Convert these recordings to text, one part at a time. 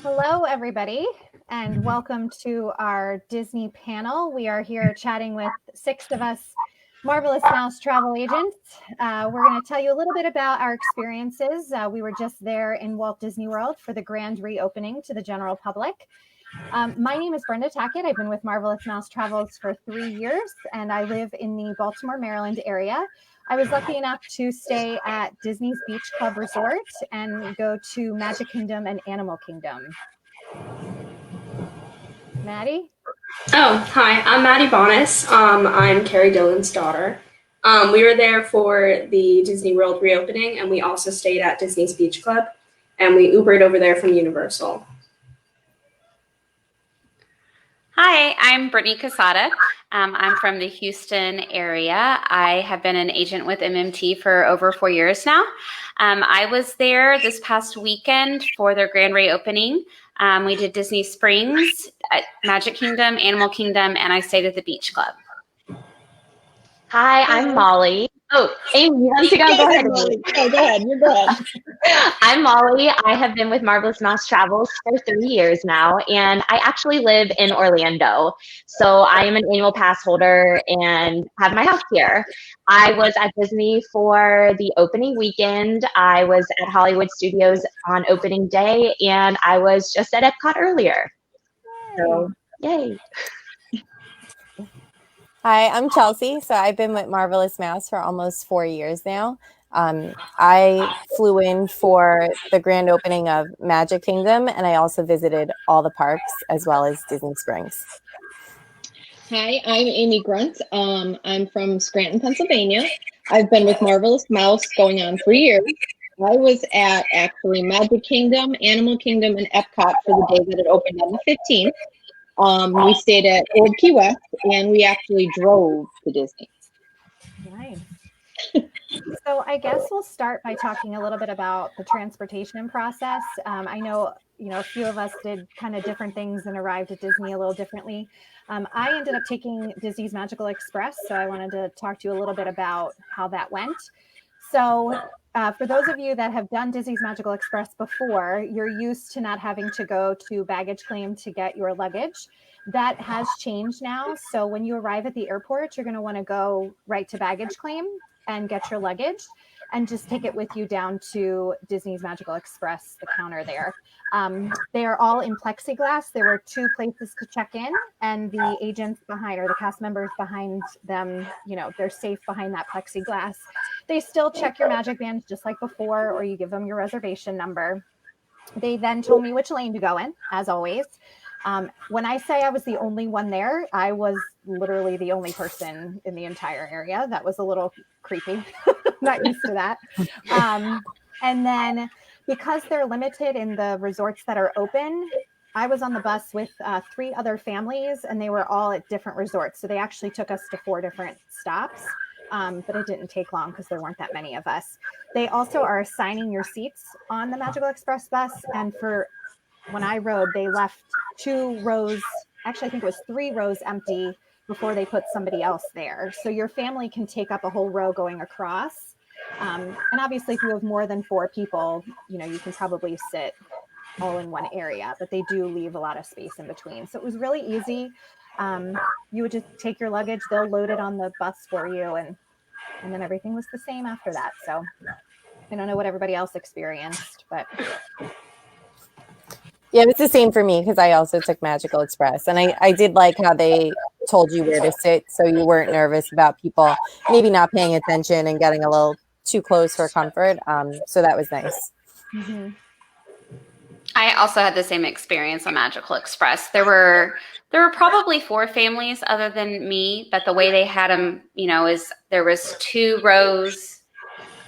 Hello, everybody, and welcome to our Disney panel. We are here chatting with 6 of us Marvelous Mouse travel agents. We're going to tell you a little bit about our experiences. We were just there in Walt Disney World for the grand reopening to the general public. My name is Brenda Tackett. I've been with Marvelous Mouse Travels for 3 years, and I live in the Baltimore, Maryland area. I was lucky enough to stay at Disney's Beach Club Resort and go to Magic Kingdom and Animal Kingdom. Maddie? Oh, hi. I'm Maddie Bonas. I'm Carrie Dillon's daughter. We were there for the Disney World reopening, and we also stayed at Disney's Beach Club, and we Ubered over there from Universal. Hi, I'm Brittany Casada. I'm from the Houston area. I have been an agent with MMT for over 4 years now. I was there this past weekend for their grand reopening. We did Disney Springs, Magic Kingdom, Animal Kingdom, and I stayed at the Beach Club. Hi, I'm Molly. Oh, Amy, you want to go? Go ahead, Molly. Oh, go ahead. You're good. I'm Molly. I have been with Marvelous Mouse Travels for 3 years now, and I actually live in Orlando. So I am an annual pass holder and have my house here. I was at Disney for the opening weekend. I was at Hollywood Studios on opening day, and I was just at Epcot earlier. So, yay. Hi, I'm Chelsea. So I've been with Marvelous Mouse for almost 4 years now. I flew in for the grand opening of Magic Kingdom, and I also visited all the parks as well as Disney Springs. Hi, I'm Amy Grunt. I'm from Scranton, Pennsylvania. I've been with Marvelous Mouse going on 3 years. I was at actually Magic Kingdom, Animal Kingdom, and Epcot for the day that it opened on the 15th. We stayed at Old Key West, and we actually drove to Disney. Nice. So I guess we'll start by talking a little bit about the transportation process. I know, a few of us did kind of different things and arrived at Disney a little differently. I ended up taking Disney's Magical Express, so I wanted to talk to you a little bit about how that went. So for those of you that have done Disney's Magical Express before, you're used to not having to go to baggage claim to get your luggage. That has changed now. So when you arrive at the airport, you're going to want to go right to baggage claim and get your luggage and just take it with you down to Disney's Magical Express, the counter there. They are all in plexiglass. There were 2 places to check in, and the agents behind, or the cast members behind them, they're safe behind that plexiglass. They still check your magic bands just like before, or you give them your reservation number. They then told me which lane to go in, as always. When I say I was the only one there, I was literally the only person in the entire area. That was a little creepy. Not used to that. And then because they're limited in the resorts that are open, I was on the bus with 3 other families, and they were all at different resorts. So they actually took us to 4 different stops. But it didn't take long because there weren't that many of us. They also are assigning your seats on the Magical Express bus. And for when I rode, they left 2 rows, actually I think it was 3 rows empty before they put somebody else there. So your family can take up a whole row going across. And obviously if you have more than 4 people, you can probably sit all in one area, but they do leave a lot of space in between. So it was really easy. You would just take your luggage, they'll load it on the bus for you, and then everything was the same after that. So I don't know what everybody else experienced, but Yeah, it was the same for me because I also took Magical Express. And I did like how they told you where to sit so you weren't nervous about people maybe not paying attention and getting a little too close for comfort. So that was nice. Mm-hmm. I also had the same experience on Magical Express. There were probably 4 families other than me, but the way they had them, is there was 2 rows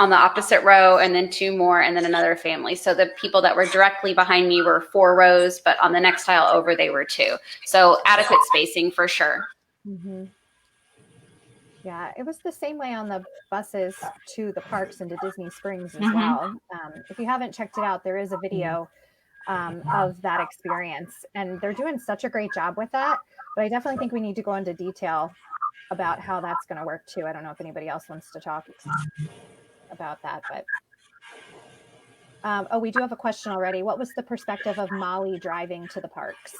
on the opposite row and then 2 more and then another family. So the people that were directly behind me were 4 rows, but on the next aisle over, they were 2. So adequate spacing for sure. Mm-hmm. Yeah, it was the same way on the buses to the parks and to Disney Springs as well. If you haven't checked it out, there is a video of that experience, and they're doing such a great job with that. But I definitely think we need to go into detail about how that's going to work too. I don't know if anybody else wants to talk about that, but We do have a question already. What was the perspective of Molly driving to the parks?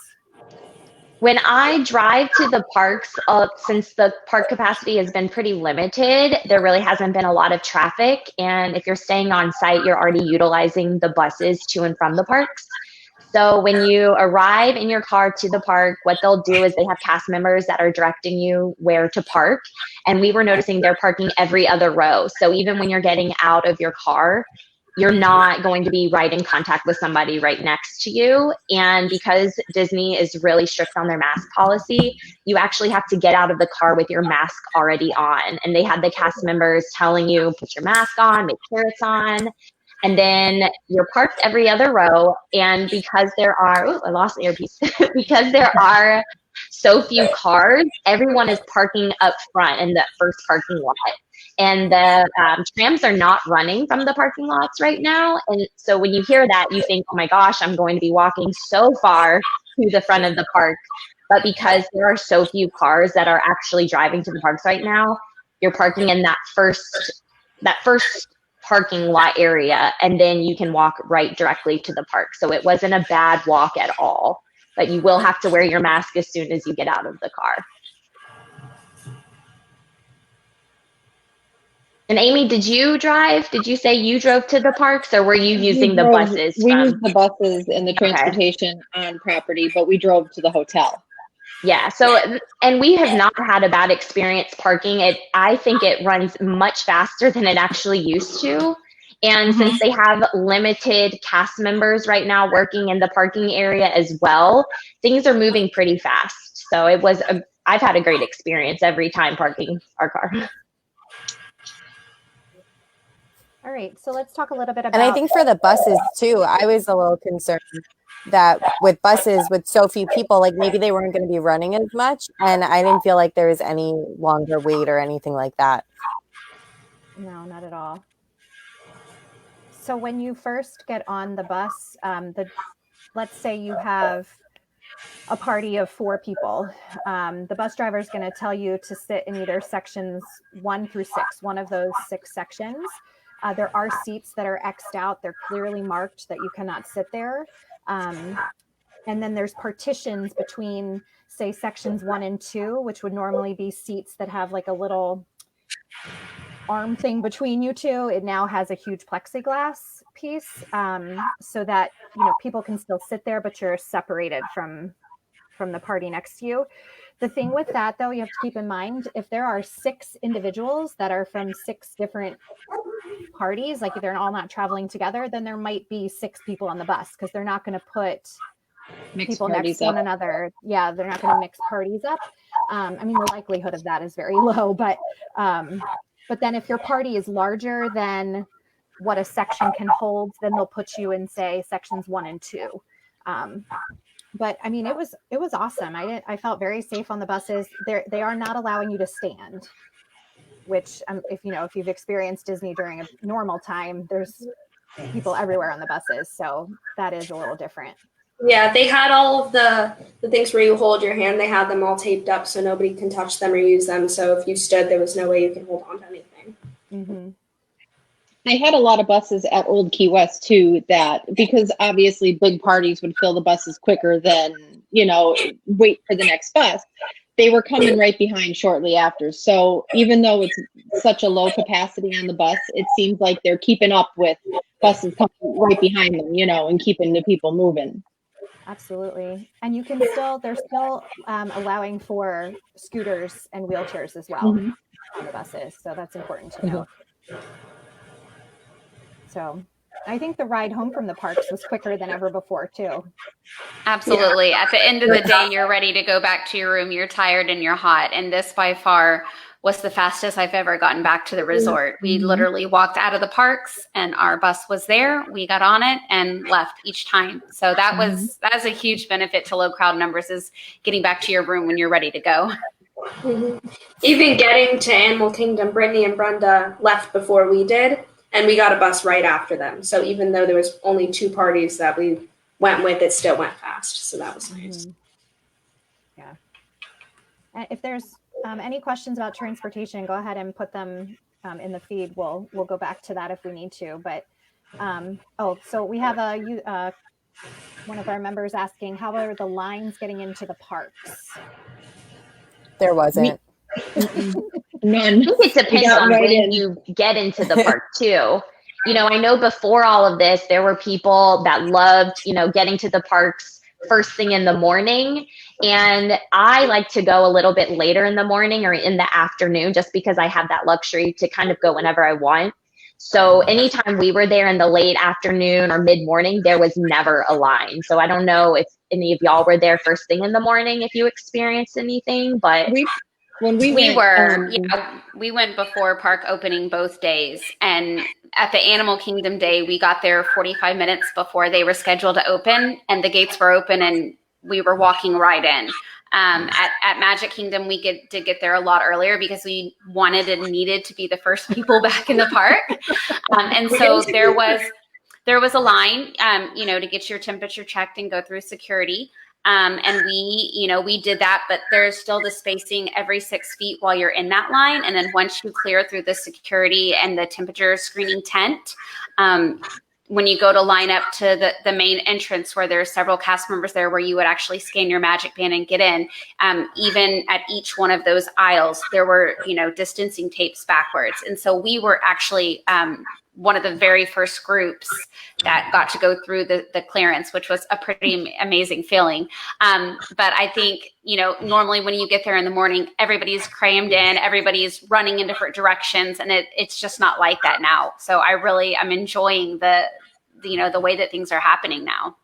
When I drive to the parks, since the park capacity has been pretty limited, there really hasn't been a lot of traffic. And if you're staying on site, you're already utilizing the buses to and from the parks. So when you arrive in your car to the park, what they'll do is they have cast members that are directing you where to park. And we were noticing they're parking every other row. So even when you're getting out of your car, you're not going to be right in contact with somebody right next to you. And because Disney is really strict on their mask policy, you actually have to get out of the car with your mask already on. And they had the cast members telling you, put your mask on, make sure it's on. And then you're parked every other row. And because there are, I lost the earpiece, because there are so few cars, everyone is parking up front in that first parking lot. And the trams are not running from the parking lots right now. And so when you hear that, you think, oh my gosh, I'm going to be walking so far to the front of the park. But because there are so few cars that are actually driving to the parks right now, you're parking in that first parking lot area, and then you can walk right directly to the park. So it wasn't a bad walk at all. But you will have to wear your mask as soon as you get out of the car. And Amy, did you drive? Did you say you drove to the parks, or were you using the buses? We used the buses and the transportation on property, but we drove to the hotel. Yeah. So, and we have not had a bad experience parking. I think it runs much faster than it actually used to. And since they have limited cast members right now working in the parking area as well, things are moving pretty fast. So I've had a great experience every time parking our car. All right, so let's talk a little bit about. And I think for the buses too, I was a little concerned that with buses with so few people, like maybe they weren't going to be running as much, and I didn't feel like there was any longer wait or anything like that. No, not at all. So when you first get on the bus, let's say you have a party of 4 people. The bus driver is going to tell you to sit in either sections 1 through 6, one of those 6 sections. There are seats that are X'd out. They're clearly marked that you cannot sit there. And then there's partitions between, say, sections 1 and 2, which would normally be seats that have like a little arm thing between you two. It now has a huge plexiglass piece, so that people can still sit there, but you're separated from the party next to you. The thing with that, though, you have to keep in mind, if there are 6 individuals that are from 6 different parties, like if they're all not traveling together, then there might be 6 people on the bus, because they're not going to put people next to one another. Yeah, they're not going to mix parties up. I mean, the likelihood of that is very low, but then if your party is larger than what a section can hold, then they'll put you in, say, sections 1 and 2. But I mean, it was awesome. I felt very safe on the buses. They are not allowing you to stand, which if you've experienced Disney during a normal time, there's people everywhere on the buses, so that is a little different. Yeah, they had all of the things where you hold your hand. They had them all taped up so nobody can touch them or use them. So if you stood, there was no way you could hold on to anything. Mm-hmm. They had a lot of buses at Old Key West too, because obviously big parties would fill the buses quicker than, wait for the next bus. They were coming right behind shortly after. So even though it's such a low capacity on the bus, it seems like they're keeping up with buses coming right behind them, and keeping the people moving. Absolutely. And they're still allowing for scooters and wheelchairs as well on the buses. So that's important to note. So I think the ride home from the parks was quicker than ever before too. Absolutely. Yeah. At the end of the day, you're ready to go back to your room. You're tired and you're hot. And this by far was the fastest I've ever gotten back to the resort. We literally walked out of the parks and our bus was there. We got on it and left each time. So that's a huge benefit to low crowd numbers, is getting back to your room when you're ready to go. Even getting to Animal Kingdom, Brittany and Brenda left before we did, and we got a bus right after them. So even though there was only 2 parties that we went with, it still went fast. So that was nice. Yeah. And if there's any questions about transportation, go ahead and put them in the feed. We'll go back to that if we need to. But So we have one of our members asking, how are the lines getting into the parks? There wasn't. None. I think it depends on right when in. you get into the park too. You know, I know before all of this, there were people that loved, you know, getting to the parks first thing in the morning. And I like to go a little bit later in the morning or in the afternoon, just because I have that luxury to kind of go whenever I want. So anytime we were there in the late afternoon or mid morning, there was never a line. So I don't know if any of y'all were there first thing in the morning, if you experienced anything, but When we We went, were, yeah, we went before park opening both days. And at the Animal Kingdom day, we got there 45 minutes before they were scheduled to open, and the gates were open and we were walking right in. At Magic Kingdom, we did get there a lot earlier because we wanted and needed to be the first people back in the park. And so there was a line, you know, to get your temperature checked and go through security. And we did that, but there's still the spacing every 6 feet while you're in that line. And then once you clear through the security and the temperature screening tent, when you go to line up to the main entrance where there's several cast members there where you would actually scan your magic band and get in, even at each one of those aisles, there were, you know, distancing tapes backwards. And so we were actually one of the very first groups that got to go through the clearance, which was a pretty amazing feeling. But I think, you know, normally when you get there in the morning, everybody's crammed in, everybody's running in different directions, and it's just not like that now. So I'm enjoying the way that things are happening now.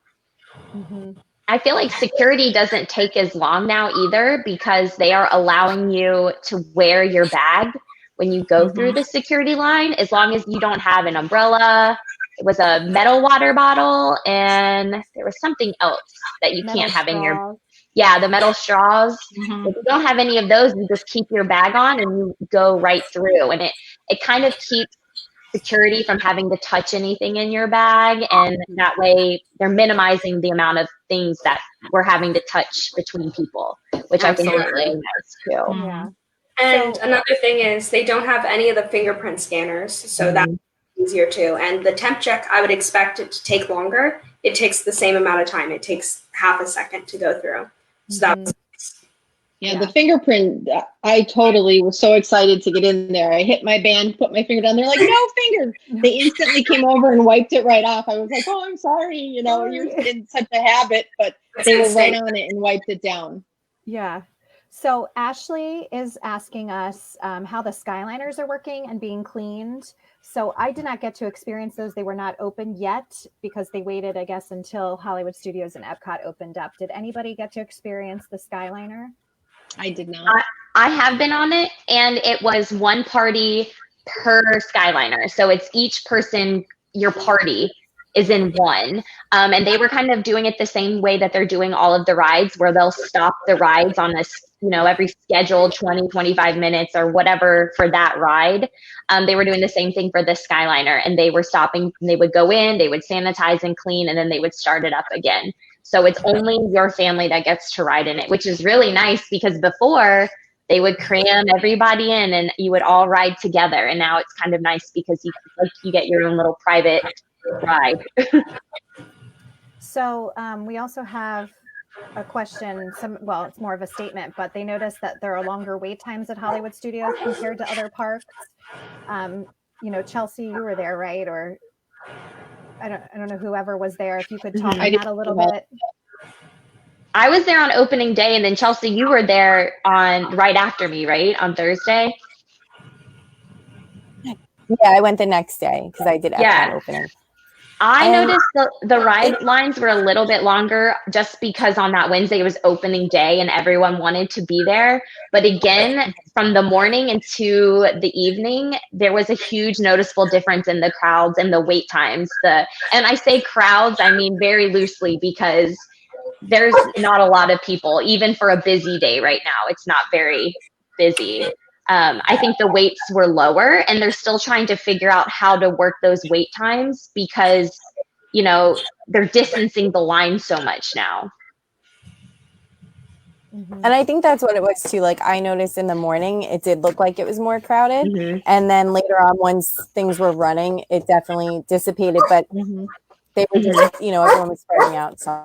Mm-hmm. I feel like security doesn't take as long now either, because they are allowing you to wear your bag when you go through the security line, as long as you don't have an umbrella. It was a metal water bottle, and there was something else that you can't have in your, the metal straws. If you don't have any of those, you just keep your bag on and you go right through. And it kind of keeps security from having to touch anything in your bag, and that way they're minimizing the amount of things that we're having to touch between people, which Absolutely. I think is really nice too. Yeah. And another thing is they don't have any of the fingerprint scanners, so that's easier too. And the temp check, I would expect it to take longer. It takes the same amount of time. It takes half a second to go through. So that's the fingerprint, I totally was so excited to get in there. I hit my band, put my finger down there, like, no finger. They instantly came over and wiped it right off. I was like, oh, I'm sorry. You know, you're in such a habit, but they were right on it and wiped it down. Yeah. So Ashley is asking us how the Skyliners are working and being cleaned. So I did not get to experience those. They were not open yet because they waited, I guess, until Hollywood Studios and Epcot opened up. Did anybody get to experience the Skyliner? I did not. I have been on it, and it was one party per Skyliner. So it's each person, your party is in one. And they were kind of doing it the same way that they're doing all of the rides, where they'll stop the rides on this, you know, every scheduled 20, 25 minutes or whatever for that ride. They were doing the same thing for the Skyliner, and they were stopping, and they would go in, they would sanitize and clean, and then they would start it up again. So it's only your family that gets to ride in it, which is really nice, because before they would cram everybody in and you would all ride together. And now it's kind of nice because you get your own little private ride. So we also have a question. It's more of a statement, but they noticed that there are longer wait times at Hollywood Studios compared to other parks. You know, Chelsea, you were there, right? Or I don't know, whoever was there, if you could talk on that a little bit. I was there on opening day, and then Chelsea, you were there right after me, right? On Thursday? Yeah, I went the next day because I did Epcot opening. I noticed the ride lines were a little bit longer just because on that Wednesday it was opening day and everyone wanted to be there. But again, from the morning into the evening, there was a huge noticeable difference in the crowds and the wait times. And I say crowds, I mean very loosely, because there's not a lot of people, even for a busy day right now. It's not very busy. I think the waits were lower, and they're still trying to figure out how to work those wait times because, you know, they're distancing the line so much now. And I think that's what it was too. Like I noticed in the morning, it did look like it was more crowded. And then later on, once things were running, it definitely dissipated. But they were just, everyone was spreading out. So.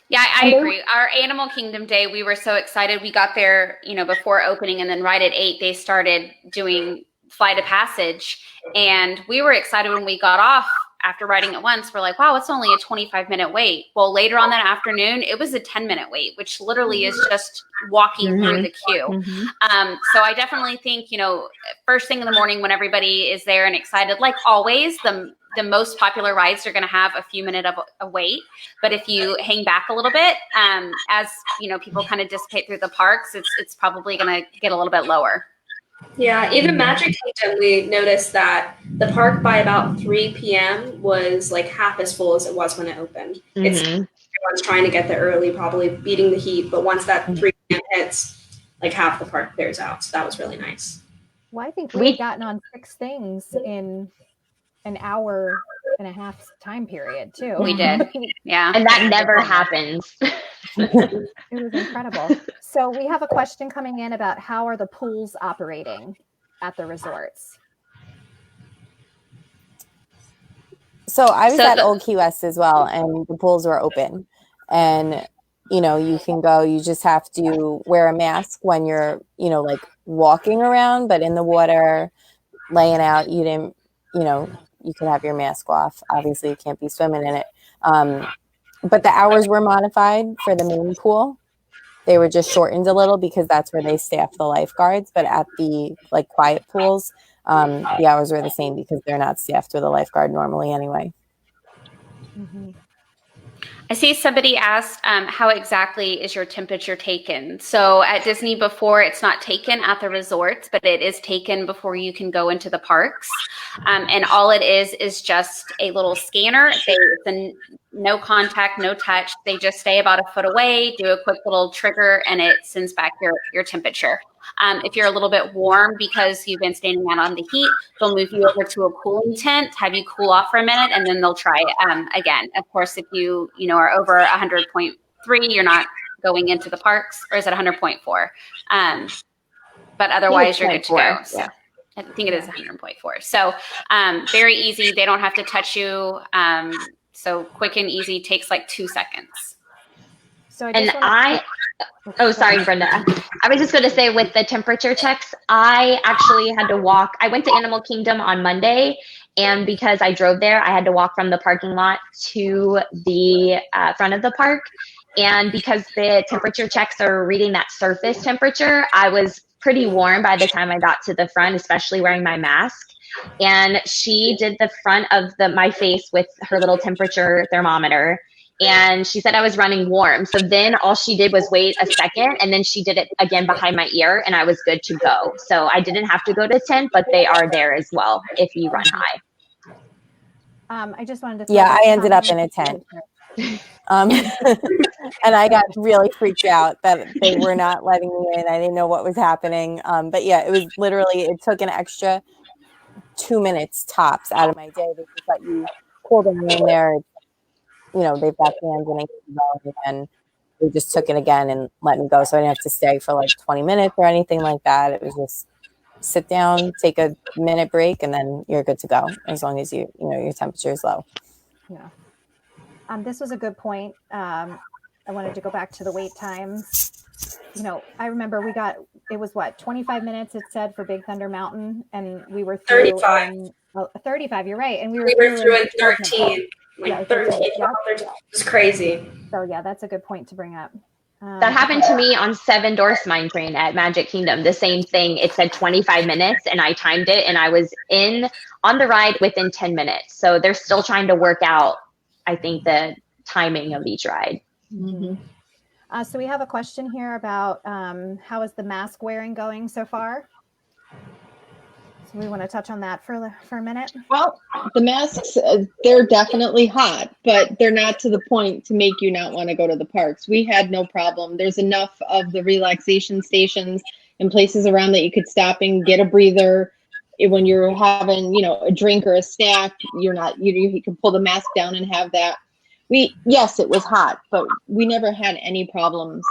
Yeah, I agree. Our Animal Kingdom day, we were so excited. We got there, before opening, and then right at 8, they started doing Flight of Passage. And we were excited when we got off after riding it once. We're like, wow, it's only a 25-minute wait. Well, later on that afternoon, it was a 10-minute wait, which literally is just walking through the queue. So I definitely think, first thing in the morning when everybody is there and excited, like always, the most popular rides are going to have a few minutes of a wait. But if you hang back a little bit, as people kind of dissipate through the parks, it's probably going to get a little bit lower. Yeah, even Magic Kingdom, we noticed that the park by about 3 p.m. was like half as full as it was when it opened. It's everyone's trying to get there early, probably beating the heat. But once that 3 p.m. hits, like half the park clears out. So that was really nice. Well, I think we've gotten on 6 things in an hour and a half time period too. We did. Yeah. And that never happens. It was incredible. So we have a question coming in about how are the pools operating at the resorts? So I was at Old Key West as well, and the pools were open. And, you can go, you just have to wear a mask when you're, like walking around, but in the water, laying out, you didn't, you could have your mask off. Obviously, you can't be swimming in it. But the hours were modified for the main pool. They were just shortened a little because that's where they staff the lifeguards. But at the quiet pools, the hours were the same because they're not staffed with a lifeguard normally anyway. I see somebody asked, how exactly is your temperature taken? So at Disney before, it's not taken at the resorts, but it is taken before you can go into the parks. And all it is just a little scanner. It's no contact, no touch. They just stay about a foot away, do a quick little trigger, and it sends back your temperature. If you're a little bit warm because you've been standing out on the heat, they'll move you over to a cooling tent, have you cool off for a minute, and then they'll try it again. Of course, if you are over 100.3, you're not going into the parks, or is it 100.4? But otherwise, you're good to go. So. Yeah. I think it is 100.4. So very easy. They don't have to touch you. So quick and easy, takes like 2 seconds. So sorry, Brenda. I was just going to say with the temperature checks, I actually had to walk. I went to Animal Kingdom on Monday, and because I drove there, I had to walk from the parking lot to the front of the park. And because the temperature checks are reading that surface temperature, I was pretty warm by the time I got to the front, especially wearing my mask. And she did the front of my face with her little temperature thermometer. And she said I was running warm. So then all she did was wait a second, and then she did it again behind my ear, and I was good to go. So I didn't have to go to 10, but they are there as well if you run high. I just wanted to. Yeah, I ended up in a tent. And I got really freaked out that they were not letting me in. I didn't know what was happening. But yeah, it was literally, it took an extra 2 minutes tops out of my day. They just let you pull them in there. They've got fans and they just took it again and let me go. So I didn't have to stay for like 20 minutes or anything like that. It was just sit down, take a minute break, and then you're good to go as long as your temperature is low. Yeah. This was a good point. I wanted to go back to the wait times. I remember it was 25 minutes it said for Big Thunder Mountain, and we were through 35. 35, you're right. And we were through in 13. Like 13. It was crazy. So yeah, that's a good point to bring up. That happened to me on 7 Dwarfs Mine Train at Magic Kingdom. The same thing. It said 25 minutes, and I timed it, and I was on the ride within 10 minutes. So they're still trying to work out, I think, the timing of each ride. Mm-hmm. So we have a question here about how is the mask wearing going so far? So we want to touch on that for a minute. Well, the masks, they're definitely hot, but they're not to the point to make you not want to go to the parks. We had no problem. There's enough of the relaxation stations and places around that you could stop and get a breather. When you're having, a drink or a snack, you can pull the mask down and have that. Yes, it was hot, but we never had any problems,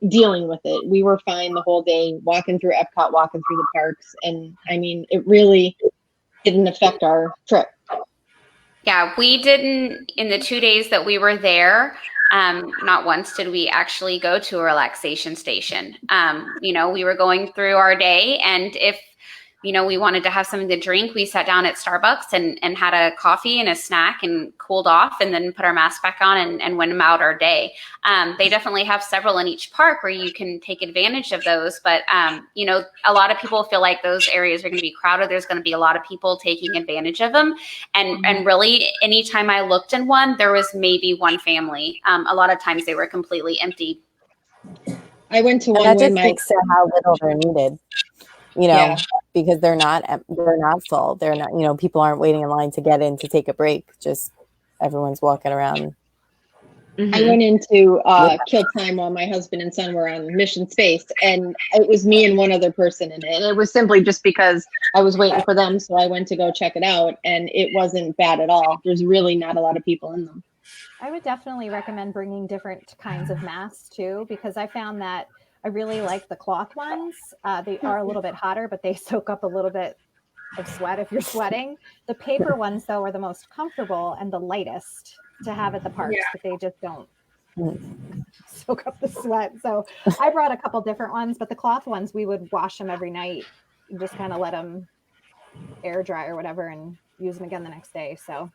dealing with it. We were fine the whole day, walking through Epcot, walking through the parks. And I mean, it really didn't affect our trip. Yeah, we didn't, in the 2 days that we were there, not once did we actually go to a relaxation station. We were going through our day, and if we wanted to have something to drink, we sat down at Starbucks and had a coffee and a snack and cooled off, and then put our mask back on and went about our day. They definitely have several in each park where you can take advantage of those. But, a lot of people feel like those areas are going to be crowded. There's going to be a lot of people taking advantage of them. And really, anytime I looked in one, there was maybe one family. A lot of times they were completely empty. I went to And one that with just speaks to how little they're needed. Yeah. Because they're not full. They're not, people aren't waiting in line to get in to take a break. Just everyone's walking around. I went into Kill Time while my husband and son were on Mission Space, and it was me and one other person in it. And it was simply just because I was waiting for them, so I went to go check it out, and it wasn't bad at all. There's really not a lot of people in them. I would definitely recommend bringing different kinds of masks too, because I found that I really like the cloth ones. They are a little bit hotter, but they soak up a little bit of sweat if you're sweating. The paper ones, though, are the most comfortable and the lightest to have at the parks, but they just don't soak up the sweat. So I brought a couple different ones, but the cloth ones, we would wash them every night and just kind of let them air dry or whatever and use them again the next day. So,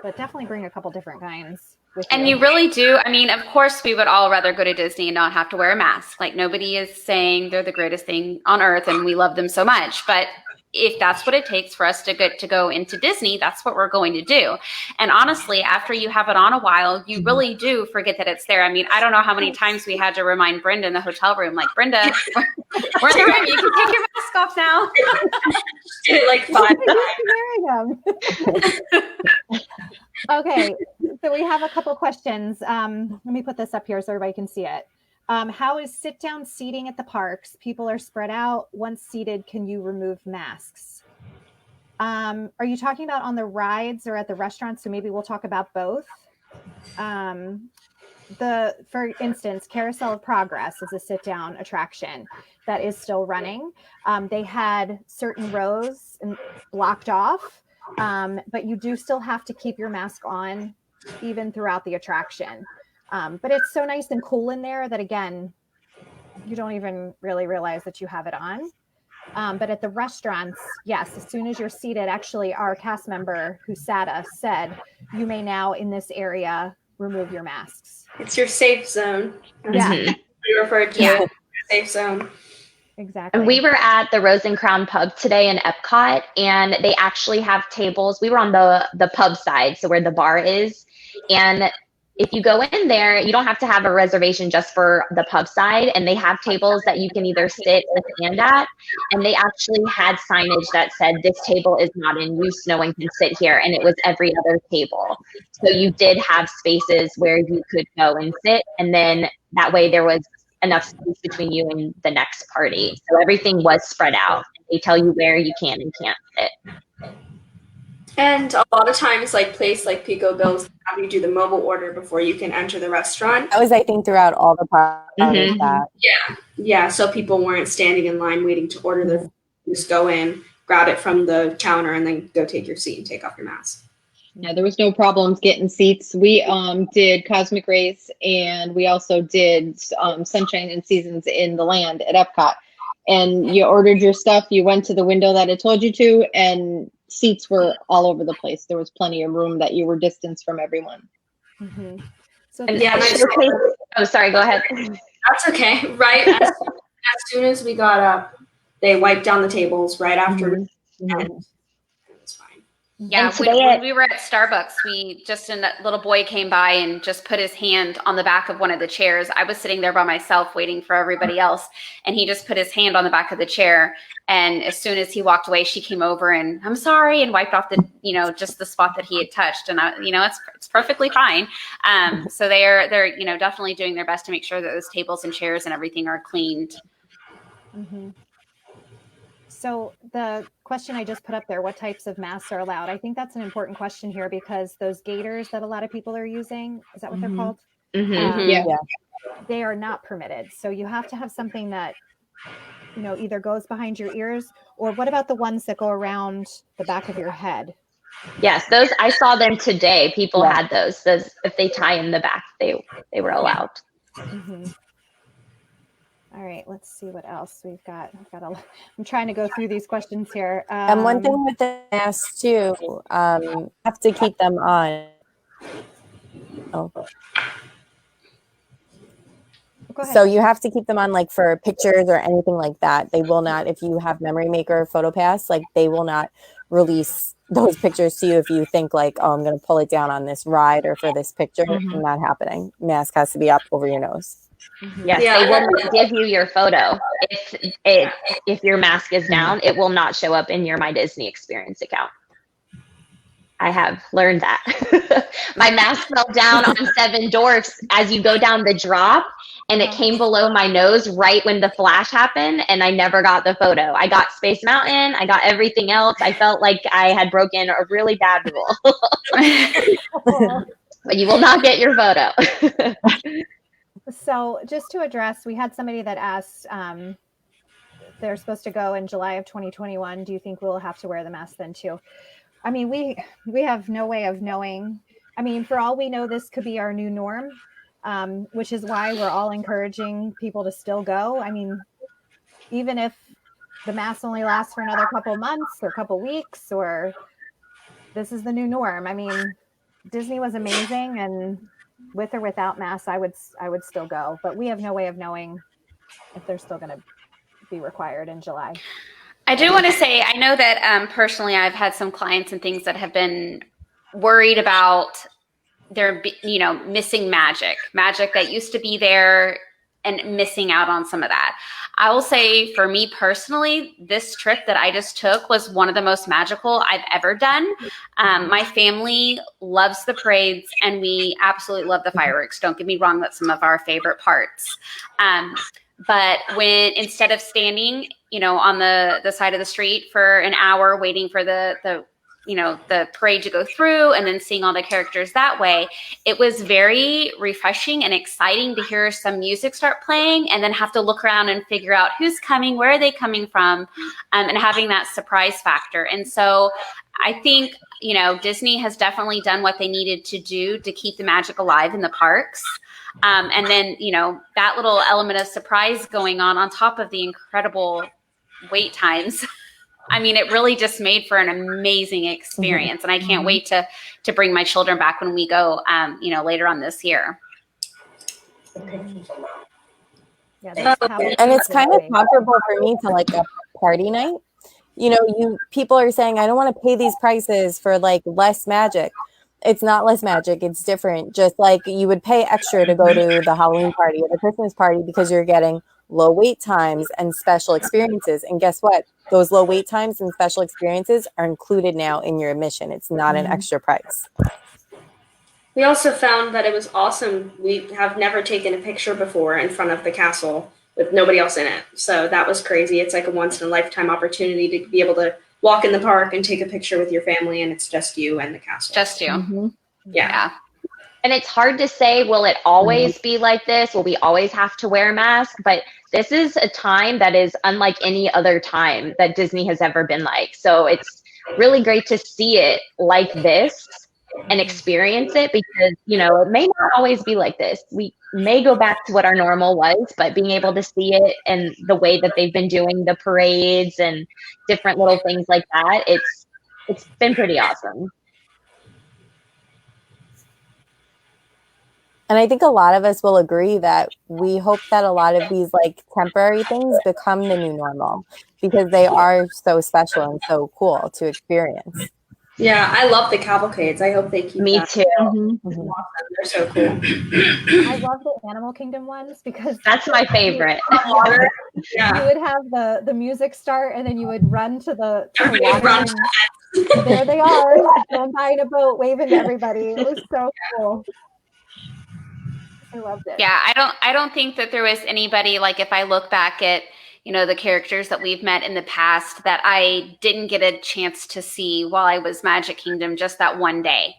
but definitely bring a couple different kinds. And you really do. I mean, of course, we would all rather go to Disney and not have to wear a mask. Like, nobody is saying they're the greatest thing on earth and we love them so much. But if that's what it takes for us to get to go into Disney, that's what we're going to do. And honestly, after you have it on a while, you really do forget that it's there. I mean, I don't know how many times we had to remind Brenda in the hotel room, like, Brenda, we're in the room. You can take your mask off now. Did it like 5 times. Okay, so we have a couple questions. Let me put this up here so everybody can see it. How is sit-down seating at the parks? People are spread out. Once seated, can you remove masks? Are you talking about on the rides or at the restaurants? So maybe we'll talk about both. For instance, Carousel of Progress is a sit-down attraction that is still running. They had certain rows blocked off, but you do still have to keep your mask on even throughout the attraction. But it's so nice and cool in there that, again, you don't even really realize that you have it on. But at the restaurants, yes, as soon as you're seated, actually, our cast member who sat us said, you may now in this area remove your masks. It's your safe zone. Yeah. We referred to it, safe zone. Exactly. And we were at the Rose and Crown pub today in Epcot, and they actually have tables. We were on the pub side, so where the bar is. And if you go in there, you don't have to have a reservation just for the pub side, and they have tables that you can either sit or stand at. And they actually had signage that said, this table is not in use, no one can sit here, and it was every other table. So you did have spaces where you could go and sit, and then that way there was enough space between you and the next party. So everything was spread out. They tell you where you can and can't sit. And a lot of times, like place like Pico Bills, have you do the mobile order before you can enter the restaurant. That was, I think, throughout all the parks. Yeah. So people weren't standing in line waiting to order their food. Just go in, grab it from the counter, and then go take your seat and take off your mask. Yeah, there was no problems getting seats. We did Cosmic Race, and we also did Sunshine and Seasons in the Land at Epcot. And you ordered your stuff, you went to the window that it told you to, and seats were all over the place. There was plenty of room that you were distanced from everyone. Mm-hmm. So sorry, go ahead. That's okay. Right as soon as we got up, they wiped down the tables right after. Mm-hmm. And it was fine. Yeah, when we were at Starbucks, a little boy came by and just put his hand on the back of one of the chairs. I was sitting there by myself waiting for everybody else, and he just put his hand on the back of the chair. And as soon as he walked away, she came over and, I'm sorry, and wiped off just the spot that he had touched. And it's perfectly fine. So they're definitely doing their best to make sure that those tables and chairs and everything are cleaned. Mm-hmm. So the question I just put up there, what types of masks are allowed? I think that's an important question here because those gaiters that a lot of people are using, is that what they're called? Yeah. They are not permitted. So you have to have something that, either goes behind your ears, or what about the ones that go around the back of your head? Yes, those I saw them today. People had those. Those if they tie in the back, they were allowed. All right, let's see what else we've got. I'm trying to go through these questions here. And one thing with the masks too, have to keep them on. Oh. Go ahead. So you have to keep them on like for pictures or anything like that. They will not, if you have Memory Maker or PhotoPass, like they will not release those pictures to you if you think like, oh, I'm going to pull it down on this ride or for this picture. Not happening. Mask has to be up over your nose. Yes, they will not give you your photo if your mask is down. It will not show up in your My Disney Experience account. I have learned that. My mask fell down on Seven Dwarfs as you go down the drop, and it came below my nose right when the flash happened, and I never got the photo. I got Space Mountain, I got everything else. I felt like I had broken a really bad rule. But you will not get your photo. So just to address, we had somebody that asked, they're supposed to go in July of 2021. Do you think we'll have to wear the mask then too? I mean, we have no way of knowing. I mean, for all we know, this could be our new norm, which is why we're all encouraging people to still go. I mean, even if the mask only lasts for another couple months or a couple weeks, or this is the new norm. I mean, Disney was amazing, and with or without masks, I would still go. But we have no way of knowing if they're still going to be required in July. I do want to say, I know that personally, I've had some clients and things that have been worried about their, missing magic that used to be there and missing out on some of that. I will say for me personally, this trip that I just took was one of the most magical I've ever done. My family loves the parades and we absolutely love the fireworks. Don't get me wrong, that's some of our favorite parts. But when instead of standing, on the side of the street for an hour waiting for the parade to go through and then seeing all the characters that way, it was very refreshing and exciting to hear some music start playing and then have to look around and figure out who's coming, where are they coming from, and having that surprise factor. And so I think, Disney has definitely done what they needed to do to keep the magic alive in the parks. And then, that little element of surprise going on top of the incredible wait times. I mean, it really just made for an amazing experience. And I can't wait to bring my children back when we go, later on this year. Yeah, and it's kind of comparable for me to like a party night. People are saying, I don't want to pay these prices for like less magic. It's not less magic. It's different. Just like you would pay extra to go to the Halloween party or the Christmas party because you're getting low wait times and special experiences. And guess what? Those low wait times and special experiences are included now in your admission. It's not an extra price. We also found that it was awesome. We have never taken a picture before in front of the castle with nobody else in it. So that was crazy. It's like a once in a lifetime opportunity to be able to walk in the park and take a picture with your family, and it's just you and the castle. Just you. Yeah. And it's hard to say, will it always be like this? Will we always have to wear a mask? But this is a time that is unlike any other time that Disney has ever been like. So it's really great to see it like this and experience it because, it may not always be like this. We may go back to what our normal was, but being able to see it and the way that they've been doing the parades and different little things like that, it's been pretty awesome. And I think a lot of us will agree that we hope that a lot of these like temporary things become the new normal because they are so special and so cool to experience. Yeah, I love the cavalcades. I hope they keep Me that. too. Awesome. They're so cool. I love the Animal Kingdom ones because that's my favorite. You would have the music start and then you would run to the water. And there they are, going by in a boat, waving to everybody. It was so cool. I loved it. Yeah, I don't think that there was anybody, like if I look back at, the characters that we've met in the past that I didn't get a chance to see while I was Magic Kingdom just that one day.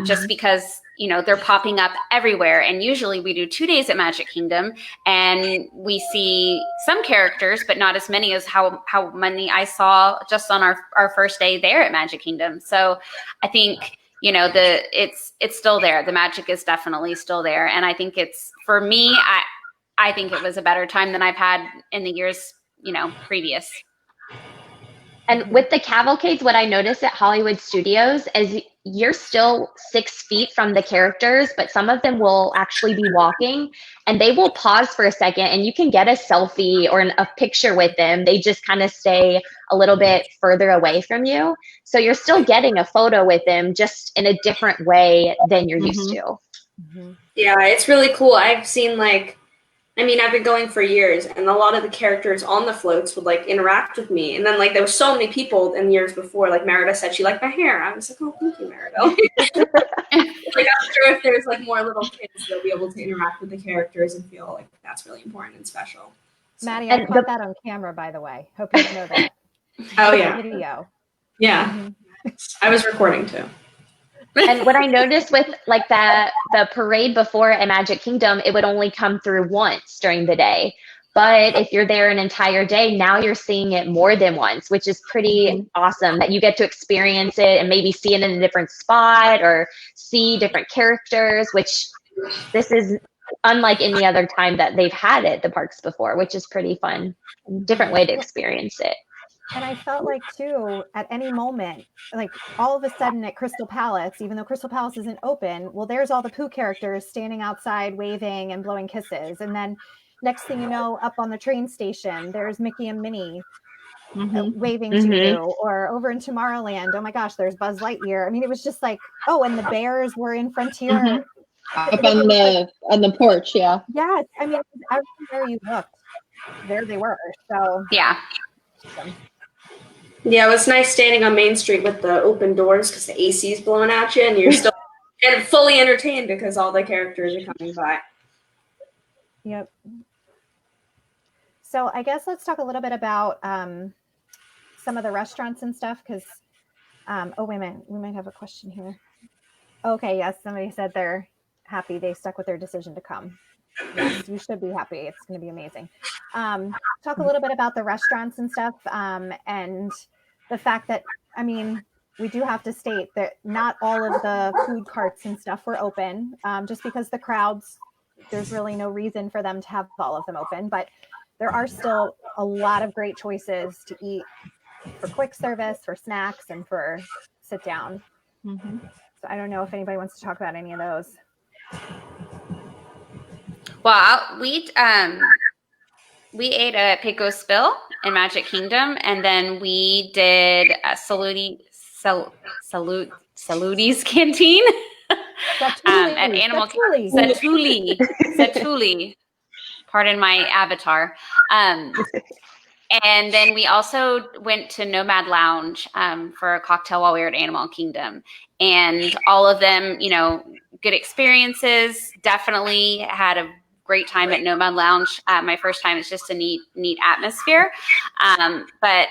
Just because, they're popping up everywhere. And usually we do 2 days at Magic Kingdom and we see some characters, but not as many as how many I saw just on our first day there at Magic Kingdom. So I think, it's still there. The magic is definitely still there. And I think for me, I think it was a better time than I've had in the years, previous. And with the cavalcades, what I noticed at Hollywood Studios is you're still 6 feet from the characters, but some of them will actually be walking and they will pause for a second and you can get a selfie or a picture with them. They just kind of stay a little bit further away from you. So you're still getting a photo with them, just in a different way than you're used to. Yeah, it's really cool. I've seen I've been going for years, and a lot of the characters on the floats would interact with me. And then there was so many people in years before, Merida said she liked my hair. I was like, oh, thank you, Merida. I'm sure if there's more little kids, they'll be able to interact with the characters and feel like that's really important and special. So. Maddie, I caught that on camera, by the way. Hope you know that. Oh yeah. Video. Yeah. I was recording too. And what I noticed with the parade before at Magic Kingdom, it would only come through once during the day. But if you're there an entire day, now you're seeing it more than once, which is pretty awesome that you get to experience it and maybe see it in a different spot or see different characters, which this is unlike any other time that they've had it at the parks before, which is pretty fun. Different way to experience it. And I felt too, at any moment, all of a sudden at Crystal Palace, even though Crystal Palace isn't open, well, there's all the Pooh characters standing outside waving and blowing kisses. And then next thing you know, up on the train station, there's Mickey and Minnie waving to you. Or over in Tomorrowland, oh my gosh, there's Buzz Lightyear. I mean, it was just and the bears were in Frontier. Up on the porch, yeah. Yes. I mean, everywhere you looked, there they were. So yeah. Yeah, it was nice standing on Main Street with the open doors because the AC is blowing at you and you're still fully entertained because all the characters are coming by. Yep. So I guess let's talk a little bit about some of the restaurants and stuff because, oh, wait a minute. We might have a question here. Okay, yes, somebody said they're happy they stuck with their decision to come. Yes, you should be happy. It's going to be amazing. Talk a little bit about the restaurants and stuff and the fact that, we do have to state that not all of the food carts and stuff were open just because the crowds, there's really no reason for them to have all of them open. But there are still a lot of great choices to eat for quick service, for snacks, and for sit down. So I don't know if anybody wants to talk about any of those. Well, we ate at Pecos Bill in Magic Kingdom, and then we did Saluti's Canteen at Animal Satuli. Pardon my avatar. And then we also went to Nomad Lounge for a cocktail while we were at Animal Kingdom, and all of them, good experiences. Definitely had a great time at Nomad Lounge. My first time, it's just a neat atmosphere. But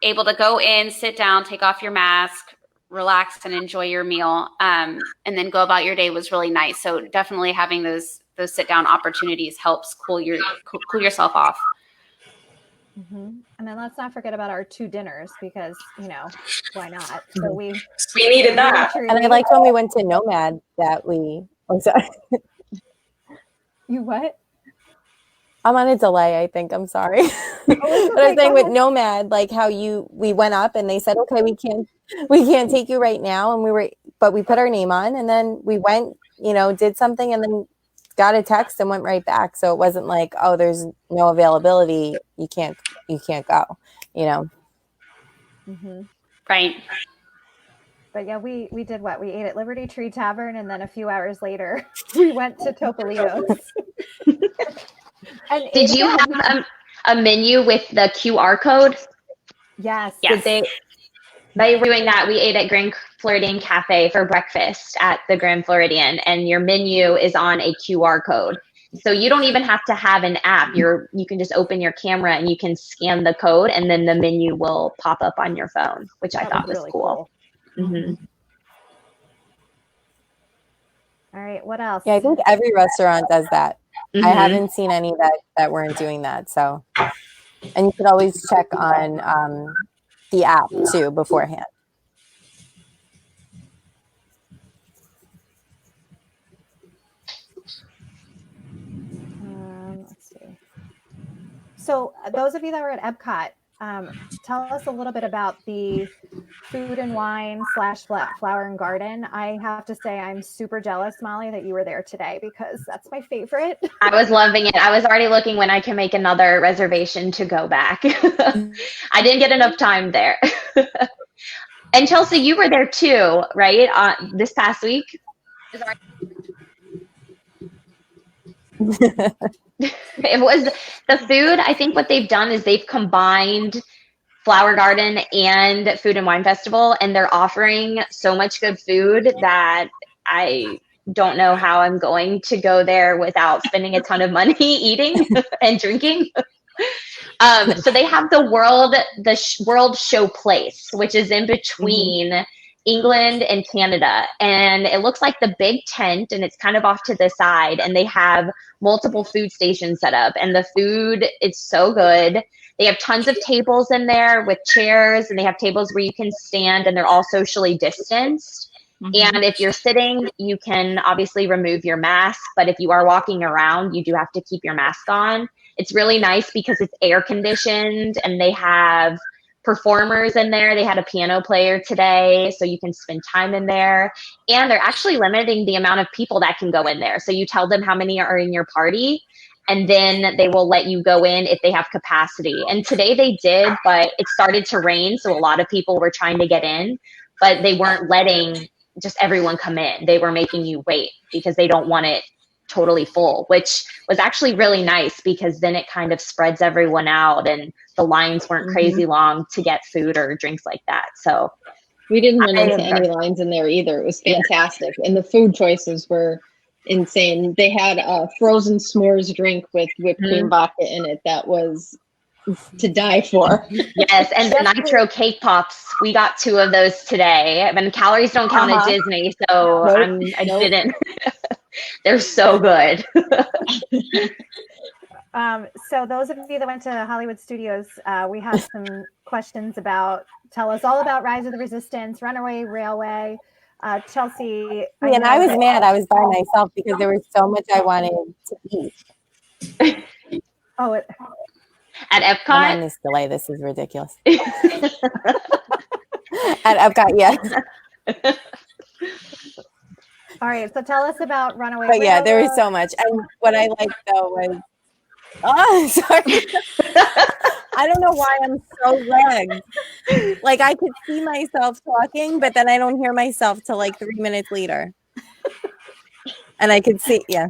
able to go in, sit down, take off your mask, relax and enjoy your meal, and then go about your day was really nice. So definitely having those sit down opportunities helps cool yourself off. And then let's not forget about our 2 dinners because, why not? So we needed that. And I liked when we went to Nomad that I'm sorry. You what? I'm on a delay, I think. I'm sorry. But I was saying with Nomad, how we went up and they said, okay, we can't take you right now. And but we put our name on and then we went, did something and then got a text and went right back. So it wasn't oh, there's no availability. You can't go, Right. But yeah, we did what? We ate at Liberty Tree Tavern, and then a few hours later, we went to Topolito's. And did you have a menu with the QR code? Yes. By doing that, we ate at Grand Floridian Cafe for breakfast at the Grand Floridian, and your menu is on a QR code. So you don't even have to have an app. You can just open your camera and you can scan the code, and then the menu will pop up on your phone, which I thought was really cool. Mm-hmm. All right, what else? Yeah, I think every restaurant does that. Mm-hmm. I haven't seen any that weren't doing that. So, and you could always check on the app too beforehand. Let's see. So those of you that were at Epcot, tell us a little bit about the food and wine / flower and garden. I have to say I'm super jealous, Molly, that you were there today because that's my favorite. I was loving it. I was already looking when I can make another reservation to go back. I didn't get enough time there. And Chelsea, you were there too, right? This past week? It was the food. I think what they've done is they've combined Flower Garden and Food and Wine Festival, and they're offering so much good food that I don't know how I'm going to go there without spending a ton of money eating and drinking. So they have the World Show Place, which is in between England and Canada, and it looks like the big tent, and it's kind of off to the side, and they have multiple food stations set up, and the food is so good. They have tons of tables in there with chairs, and they have tables where you can stand, and they're all socially distanced. And if you're sitting, you can obviously remove your mask, but if you are walking around, you do have to keep your mask on. It's really nice because it's air conditioned, and they have performers in there. They had a piano player today, so you can spend time in there. And they're actually limiting the amount of people that can go in there. So you tell them how many are in your party, and then they will let you go in if they have capacity. And today they did, but it started to rain, so a lot of people were trying to get in, but they weren't letting just everyone come in. They were making you wait because they don't want it totally full, which was actually really nice because then it kind of spreads everyone out, and the lines weren't crazy long to get food or drinks like that. So we didn't run into any lines in there either. It was fantastic. And the food choices were insane. They had a frozen s'mores drink with whipped cream vodka in it that was to die for. Yes, and the nitro cake pops. We got 2 of those today. I mean, calories don't count at Disney, so I didn't. They're so good. So those of you that went to Hollywood Studios, we have some questions about, tell us all about Rise of the Resistance, Runaway Railway. Chelsea. I was mad. I was by myself because there was so much I wanted to eat. At Epcot? I'm on this delay. This is ridiculous. At Epcot, yes. All right, so tell us about Runaway But yeah, Railroad. there was so much. And what I liked though was, sorry. I don't know why I'm so lagged. Like I could see myself talking, but then I don't hear myself till like 3 minutes later. And I could see, yeah.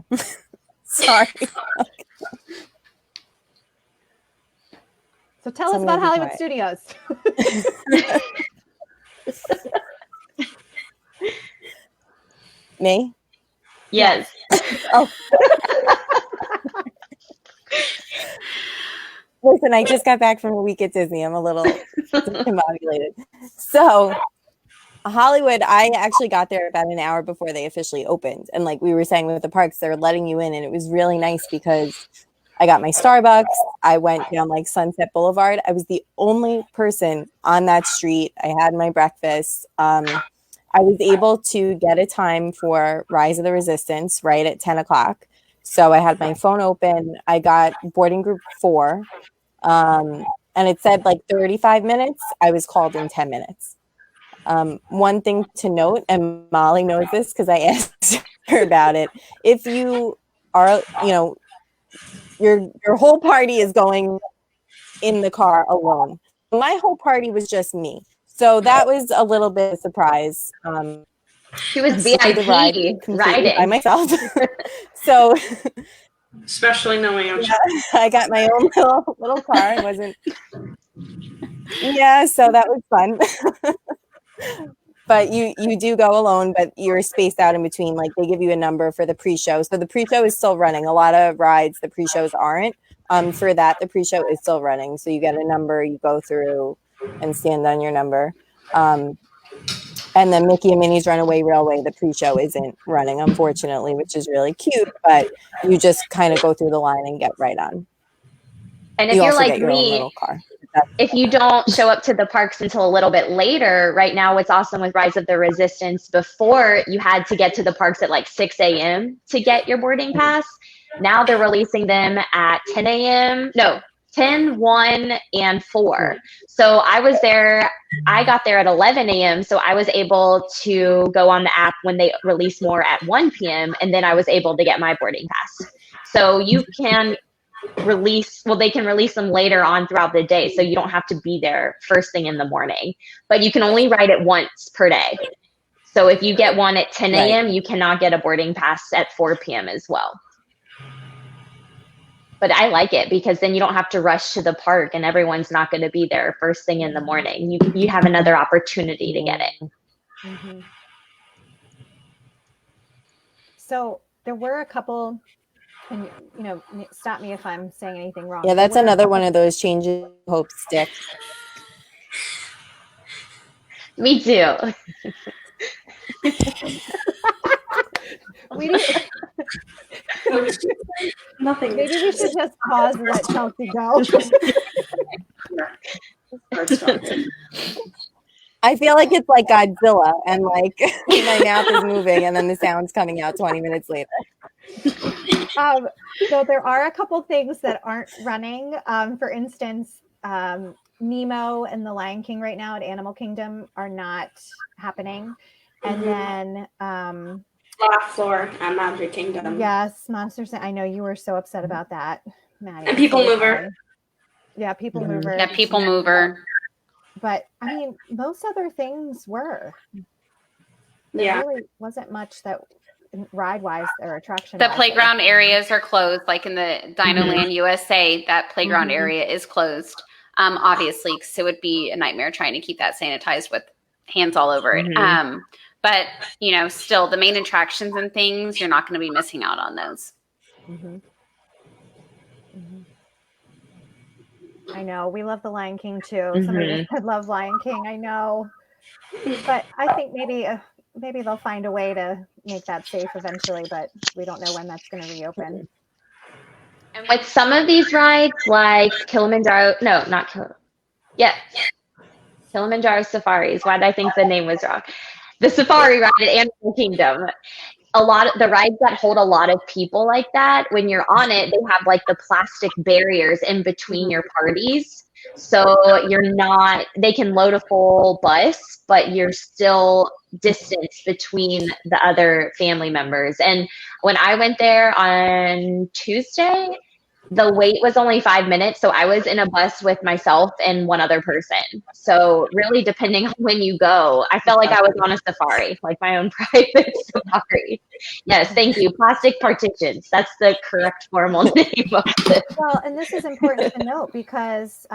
Sorry. So tell us about Hollywood Studios. Me? Yes. Oh. Listen, I just got back from a week at Disney. I'm a little discombobulated. So Hollywood, I actually got there about an hour before they officially opened. And like we were saying with the parks, they're letting you in. And it was really nice because I got my Starbucks. I went down like Sunset Boulevard. I was the only person on that street. I had my breakfast. I was able to get a time for Rise of the Resistance right at 10 o'clock. So I had my phone open. I got boarding group 4. And it said like 35 minutes. I was called in 10 minutes. One thing to note, and Molly knows this because I asked her about it. If you are, your whole party is going in the car alone. My whole party was just me. So that was a little bit of a surprise. She was VIP riding by myself. So especially knowing I got my own little car. It wasn't. Yeah, so that was fun. But you do go alone, but you're spaced out in between. Like they give you a number for the pre-show. So the pre-show is still running. A lot of rides, the pre-shows aren't. For that, the pre-show is still running. So you get a number, you go through and stand on your number. And then Mickey and Minnie's Runaway Railway, the pre-show isn't running, unfortunately, which is really cute. But you just kind of go through the line and get right on. And if You you're also like get your own me, little car. if you don't show up to the parks until a little bit later, right now what's awesome with Rise of the Resistance, before you had to get to the parks at like 6 a.m. to get your boarding pass. Now they're releasing them at 10 a.m. No, 10, 1, and 4. So I got there at 11 a.m. So I was able to go on the app when they release more at 1 p.m. And then I was able to get my boarding pass. So you can they can release them later on throughout the day, so you don't have to be there first thing in the morning, but you can only ride it once per day. So if you get one at 10 a.m. you cannot get a boarding pass at 4 p.m. as well. But I like it because then you don't have to rush to the park and everyone's not going to be there first thing in the morning. You have another opportunity to get it. Mm-hmm. So there were a couple, and stop me if I'm saying anything wrong. Yeah, that's another one of those changes hope stick. Me too. We need, Nothing. maybe we should just pause and let Chelsea go. I feel like it's like Godzilla, and like my mouth is moving, and then the sound's coming out 20 minutes later. So there are a couple things that aren't running. For instance, Nemo and the Lion King right now at Animal Kingdom are not happening. And then Laugh Floor at Magic Kingdom. Yes, Monsters. I know you were so upset about that, Maddie. And People Mover. Yeah, People Mover. Yeah, People Mover. But I mean, most other things were. There really wasn't much that ride-wise or attraction. The playground areas are closed, like in the Dinoland USA, that playground area is closed. Obviously, because it would be a nightmare trying to keep that sanitized with hands all over it. But, still the main attractions and things, you're not going to be missing out on those. I know. We love the Lion King too. Somebody just said love Lion King. I know. But I think maybe they'll find a way to make that safe eventually, but we don't know when that's going to reopen. And with some of these rides, like Kilimanjaro Safaris. Why did I think the name was wrong? The Safari ride at Animal Kingdom. A lot of the rides that hold a lot of people like that, when you're on it, they have like the plastic barriers in between your parties. So they can load a full bus, but you're still distanced between the other family members. And when I went there on Tuesday, the wait was only 5 minutes. So I was in a bus with myself and one other person. So really, depending on when you go, I felt like I was on a safari, like my own private safari. Yes, thank you. Plastic partitions. That's the correct formal name of it. Well, and this is important to note because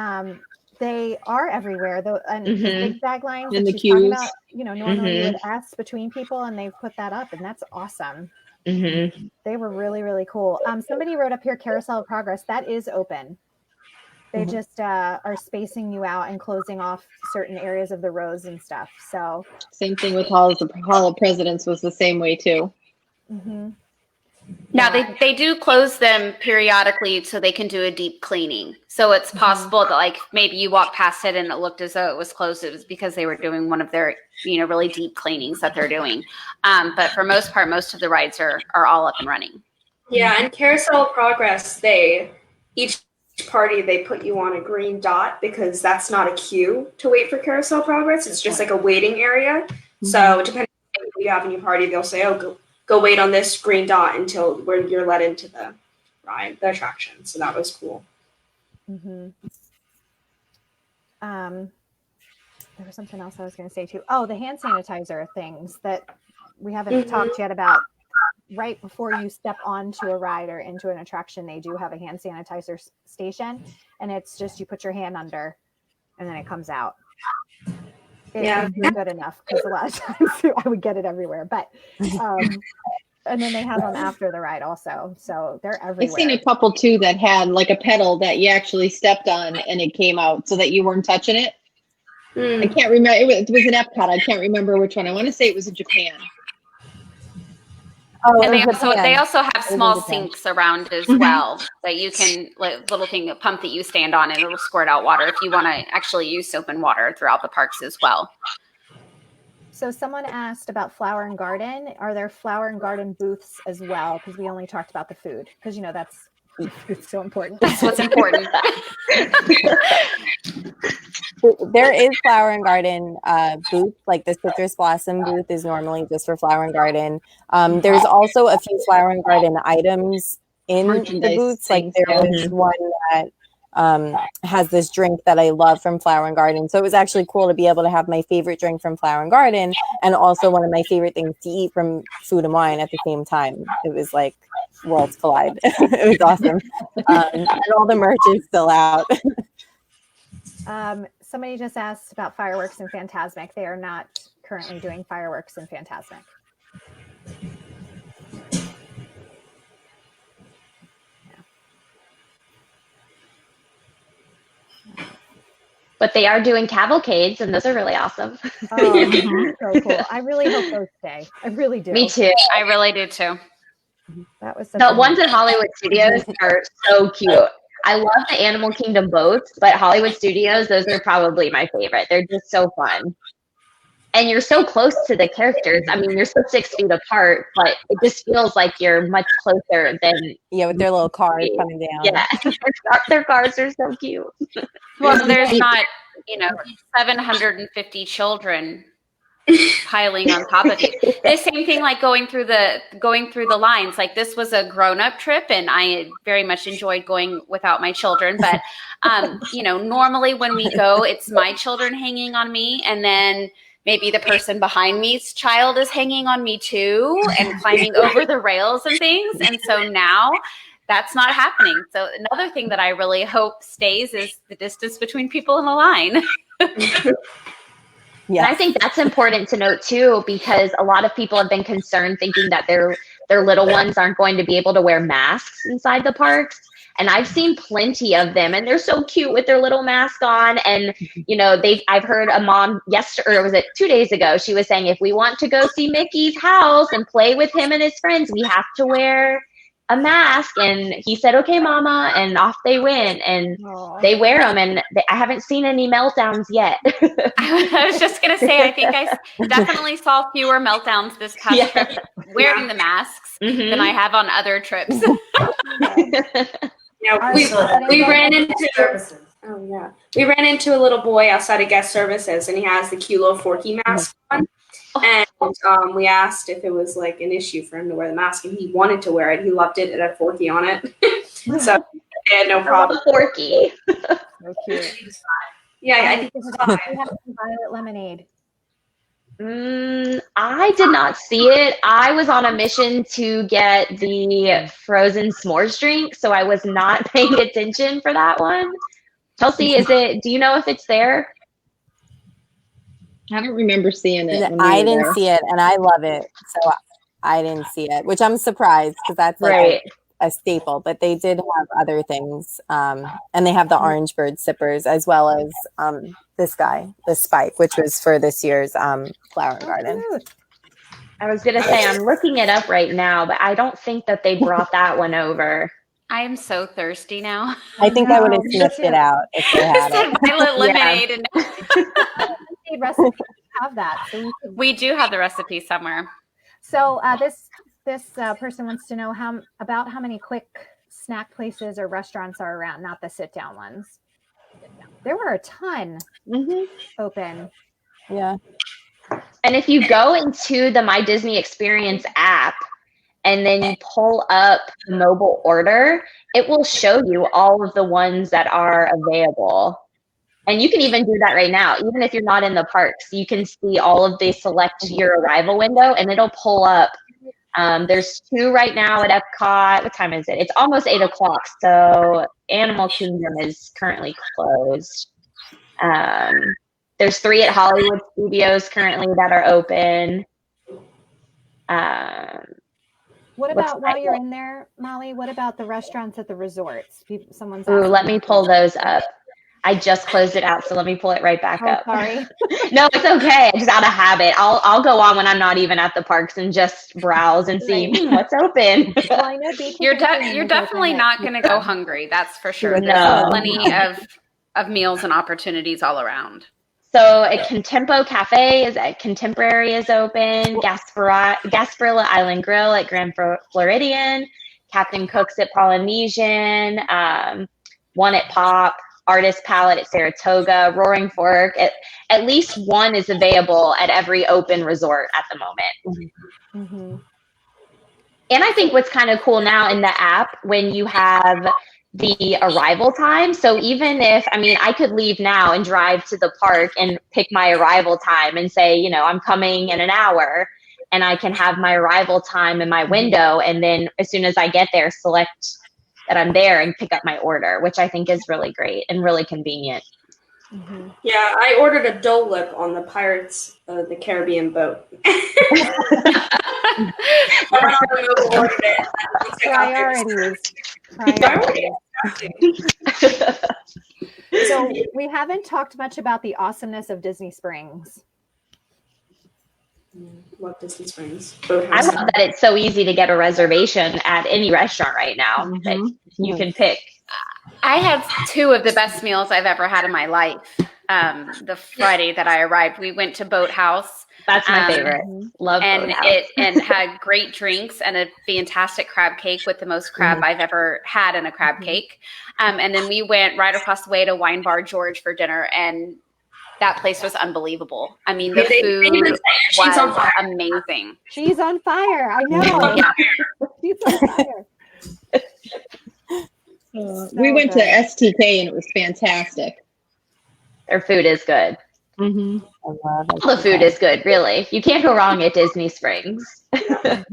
they are everywhere. The zigzag lines and that the she's talking queues. about, normally you would ask between people, and they've put that up, and that's awesome. They were really, really cool. Somebody wrote up here, Carousel of Progress. That is open. They just are spacing you out and closing off certain areas of the rows and stuff. So Same thing with Hall of Presidents was the same way too. Now they do close them periodically so they can do a deep cleaning. So it's possible that like maybe you walk past it and it looked as though it was closed. It was because they were doing one of their really deep cleanings that they're doing. But for most part, most of the rides are all up and running. Yeah, and Carousel of Progress, each party they put you on a green dot because that's not a queue to wait for Carousel of Progress. It's just like a waiting area. So depending on who you have in your party, they'll say, "Oh, go wait on this green dot until where you're let into the ride, the attraction." So that was cool. There was something else I was going to say too. Oh, the hand sanitizer things that we haven't talked yet about. Right before you step onto a ride or into an attraction, they do have a hand sanitizer station, and it's just you put your hand under, and then it comes out. Yeah. It's good enough because a lot of times I would get it everywhere. But and then they have them after the ride also, so they're I've seen everywhere. a couple too that had like a pedal that you actually stepped on and it came out so that you weren't touching it. I can't remember. It was an Epcot. I can't remember which one. I want to say it was in Japan. Oh, And in they Japan. also have It was in small Japan. sinks around as well that you can, like, little thing, a pump that you stand on, and it'll squirt out water if you want to actually use soap and water throughout the parks as well. So someone asked about Flower and Garden. Are there Flower and Garden booths as well? Because we only talked about the food. Because that's food's so important. That's what's important. There is Flower and Garden booth, like the Citrus Blossom booth is normally just for Flower and Garden. There's also a few Flower and Garden items in the booths. Like there was one that has this drink that I love from Flower and Garden. So it was actually cool to be able to have my favorite drink from Flower and Garden and also one of my favorite things to eat from Food and Wine at the same time. It was like worlds collide. It was awesome. And all the merch is still out. Somebody just asked about fireworks in Fantasmic. They are not currently doing fireworks in Fantasmic. But they are doing cavalcades, and those are really awesome. Oh, so cool. I really hope those stay. I really do. Me too. I really do too. That was the ones in Hollywood Studios are so cute. I love the Animal Kingdom boats, but Hollywood Studios, those are probably my favorite. They're just so fun. And you're so close to the characters. I mean, you're still 6 feet apart, but it just feels like you're much closer than... Yeah, with their little cars coming down. Yeah, their cars are so cute. Well, there's not, 750 children piling on top of you. The same thing, like going through the lines. Like, this was a grown-up trip, and I very much enjoyed going without my children. But normally when we go, it's my children hanging on me, and then maybe the person behind me's child is hanging on me too, and climbing over the rails and things. And so now that's not happening. So another thing that I really hope stays is the distance between people in a line. Yeah, I think that's important to note too, because a lot of people have been concerned thinking that their little ones aren't going to be able to wear masks inside the parks. And I've seen plenty of them, and they're so cute with their little mask on. And I've heard a mom yesterday, or was it 2 days ago? She was saying, if we want to go see Mickey's house and play with him and his friends, we have to wear a mask. And he said, okay, mama, and off they went, and they wear them, and I haven't seen any meltdowns yet. I was just gonna say, I think I definitely saw fewer meltdowns this past trip wearing the masks than I have on other trips. We ran into a little boy outside of guest services, and he has the cute little Forky mask on. And we asked if it was like an issue for him to wear the mask, and he wanted to wear it. He loved it. It had Forky on it, so I had no problem. Forky. So cute. Yeah, I think it's fine. We have some violet lemonade. I did not see it. I was on a mission to get the frozen s'mores drink, so I was not paying attention for that one. Chelsea, do you know if it's there? I don't remember seeing it. I didn't see it, and I love it. So I didn't see it, which I'm surprised because that's like a staple. But they did have other things, and they have the orange bird sippers as well as this guy, the Spike, which was for this year's Flower and Garden. I was gonna say I'm looking it up right now, but I don't think that they brought that one over. I am so thirsty now. I think I would have sniffed it out if they had it. Violet lemonade. And recipes have that. So we do have the recipe somewhere. So this person wants to know how many quick snack places or restaurants are around, not the sit down ones. There were a ton open. Yeah. And if you go into the My Disney Experience app and then you pull up the mobile order, it will show you all of the ones that are available. And you can even do that right now. Even if you're not in the parks, you can see all of the select your arrival window, and it'll pull up. There's 2 right now at Epcot. What time is it? It's almost 8 o'clock. So Animal Kingdom is currently closed. There's 3 at Hollywood Studios currently that are open. What about while you're in there, Molly? What about the restaurants at the resorts? Someone's asking. Let me pull those up. I just closed it out, so let me pull it right back up. Sorry. No, it's okay. Just out of habit. I'll go on when I'm not even at the parks and just browse and see what's open. Well, I know you're definitely not going to go hungry. That's for sure. There's plenty of meals and opportunities all around. So a Contempo Cafe Contemporary is open. Gasparilla Island Grill at Grand Floridian. Captain Cook's at Polynesian. One at Pop. Artist Palette at Saratoga. Roaring Fork. At least one is available at every open resort at the moment. Mm-hmm. And I think what's kind of cool now in the app, when you have the arrival time. So even if, I could leave now and drive to the park and pick my arrival time and say, I'm coming in an hour, and I can have my arrival time in my window. And then as soon as I get there, select that I'm there and pick up my order, which I think is really great and really convenient. Mm-hmm. Yeah, I ordered a Dole Whip on the Pirates of the Caribbean boat. Priorities. So we haven't talked much about the awesomeness of Disney Springs. Love Disney Springs. I love that it's so easy to get a reservation at any restaurant right now that you can pick. I had 2 of the best meals I've ever had in my life. The Friday that I arrived, we went to Boathouse. That's my favorite. Love Boathouse. And had great drinks and a fantastic crab cake with the most crab I've ever had in a crab cake. And then we went right across the way to Wine Bar George for dinner, and that place was unbelievable. The food was amazing. She's on fire. I know. Yeah. She's on fire. We went to STK and it was fantastic. Their food is good. Mm-hmm. All the food is good, really. You can't go wrong at Disney Springs. And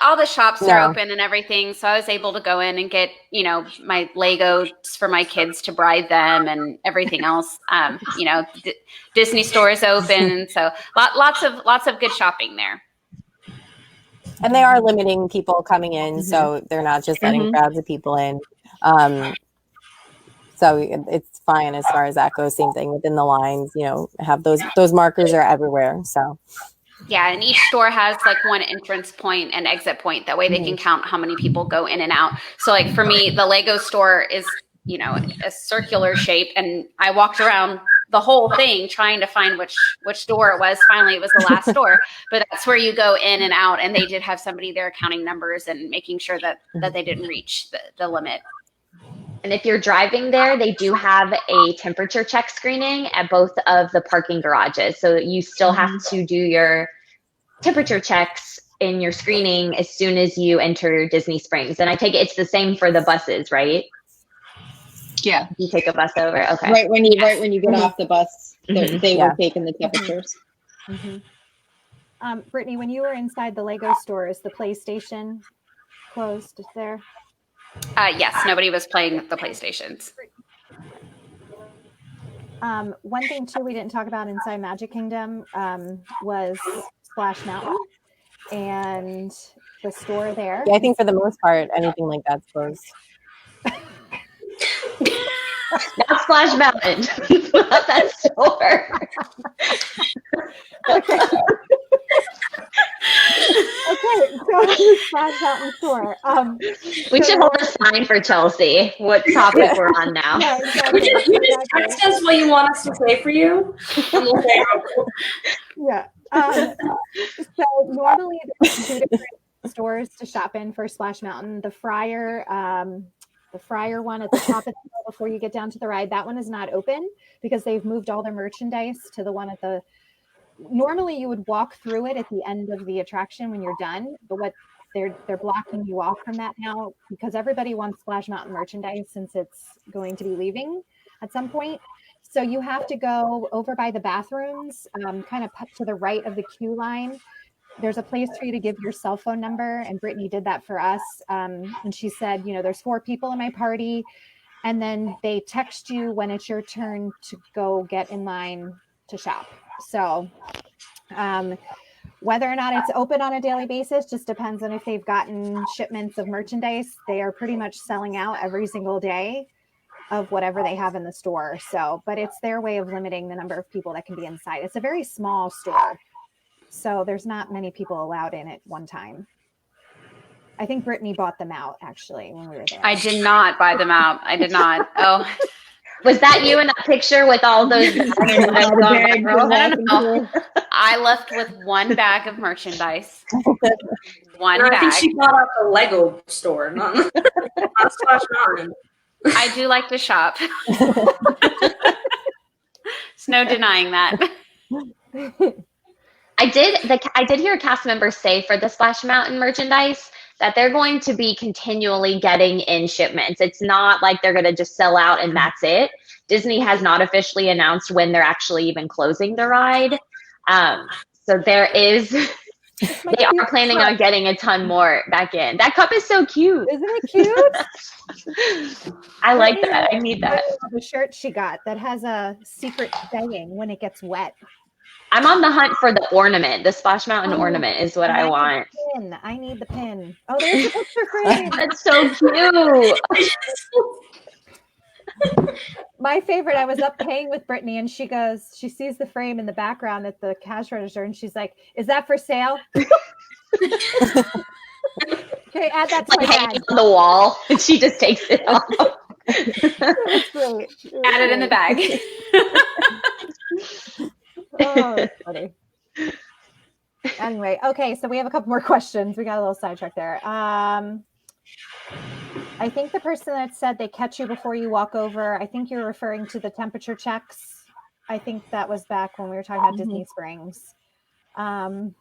all the shops are open and everything, so I was able to go in and get my Legos for my kids to bride them and everything else. Disney store is open, so lots of good shopping there. And they are limiting people coming in, so they're not just letting crowds of people in. So it's fine as far as that goes. Same thing within the lines, have those markers are everywhere. So yeah, and each store has like one entrance point and exit point. That way they can count how many people go in and out. So like for me, the Lego store is, a circular shape, and I walked around the whole thing trying to find which door it was. Finally, it was the last door, but that's where you go in and out. And they did have somebody there counting numbers and making sure that they didn't reach the limit. And if you're driving there, they do have a temperature check screening at both of the parking garages. So you still have to do your temperature checks in your screening as soon as you enter Disney Springs. And I take it it's the same for the buses, right? Yeah. You take a bus over. Okay. Right when you get off the bus, they were taking the temperatures. Brittany, when you were inside the Lego store, is the PlayStation closed there? Yes, nobody was playing the PlayStations. One thing too we didn't talk about inside Magic Kingdom was Splash Mountain and the store there. Yeah, I think for the most part, anything like that's closed. Not Splash Mountain. Not that store. Okay. Okay, so the Splash Mountain store. We should hold a sign for Chelsea. What topic we're on now? Yeah, exactly. You just text us what you want us to say for you. And we'll say yeah. So normally there's 2 different stores to shop in for Splash Mountain. The Friar one at the top of the hill before you get down to the ride, that one is not open because they've moved all their merchandise to the one at the. Normally you would walk through it at the end of the attraction when you're done, but what they're blocking you off from that now because everybody wants Splash Mountain merchandise since it's going to be leaving at some point. So you have to go over by the bathrooms, kind of to the right of the queue line. There's a place for you to give your cell phone number, and Brittany did that for us. And she said, there's 4 people in my party, and then they text you when it's your turn to go get in line to shop. So whether or not it's open on a daily basis just depends on if they've gotten shipments of merchandise. They are pretty much selling out every single day of whatever they have in the store. So, but it's their way of limiting the number of people that can be inside. It's a very small store, so there's not many people allowed in at one time. I think Brittany bought them out actually when we were there. I did not buy them out. I did not. Oh, Was that you in that picture with all those bags? I don't know. I left with one bag of merchandise. One I bag. think she bought out the Lego store, not Splash Mountain. I do like to shop. There's no denying that. I did hear a cast member say for the Splash Mountain merchandise that they're going to be continually getting in shipments. It's not like they're going to just sell out and that's it. Disney has not officially announced when they're actually even closing the ride. So there is, they are planning on getting a ton more back in. That cup is so cute. Isn't it cute? I like that. I need that. The shirt she got that has a secret saying when it gets wet. I'm on the hunt for the ornament. The Splash Mountain ornament is what I want. I need the pin. Oh, there's a picture frame. That's so cute. My favorite, I was up paying with Brittany and she sees the frame in the background at the cash register and she's like, "Is that for sale?" Okay, add that to my bag. On the wall. And she just takes it off. That's great. Add it in the bag. Oh, that's funny. Anyway, okay, so we have a couple more questions. We got a little sidetracked there. I think the person that said they catch you before you walk over, I think you're referring to the temperature checks. I think that was back when we were talking about Disney Springs. Tom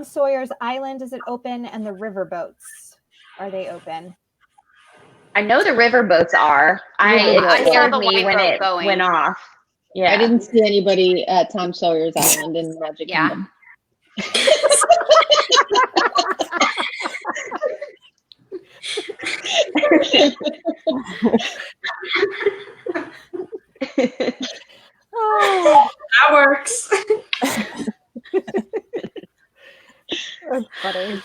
Sawyer's Island, is it open? And the river boats, are they open? I know the river boats are. It scared me when it went off. Yeah. I didn't see anybody at Tom Sawyer's Island in Magic Kingdom. Oh, That works. that's funny.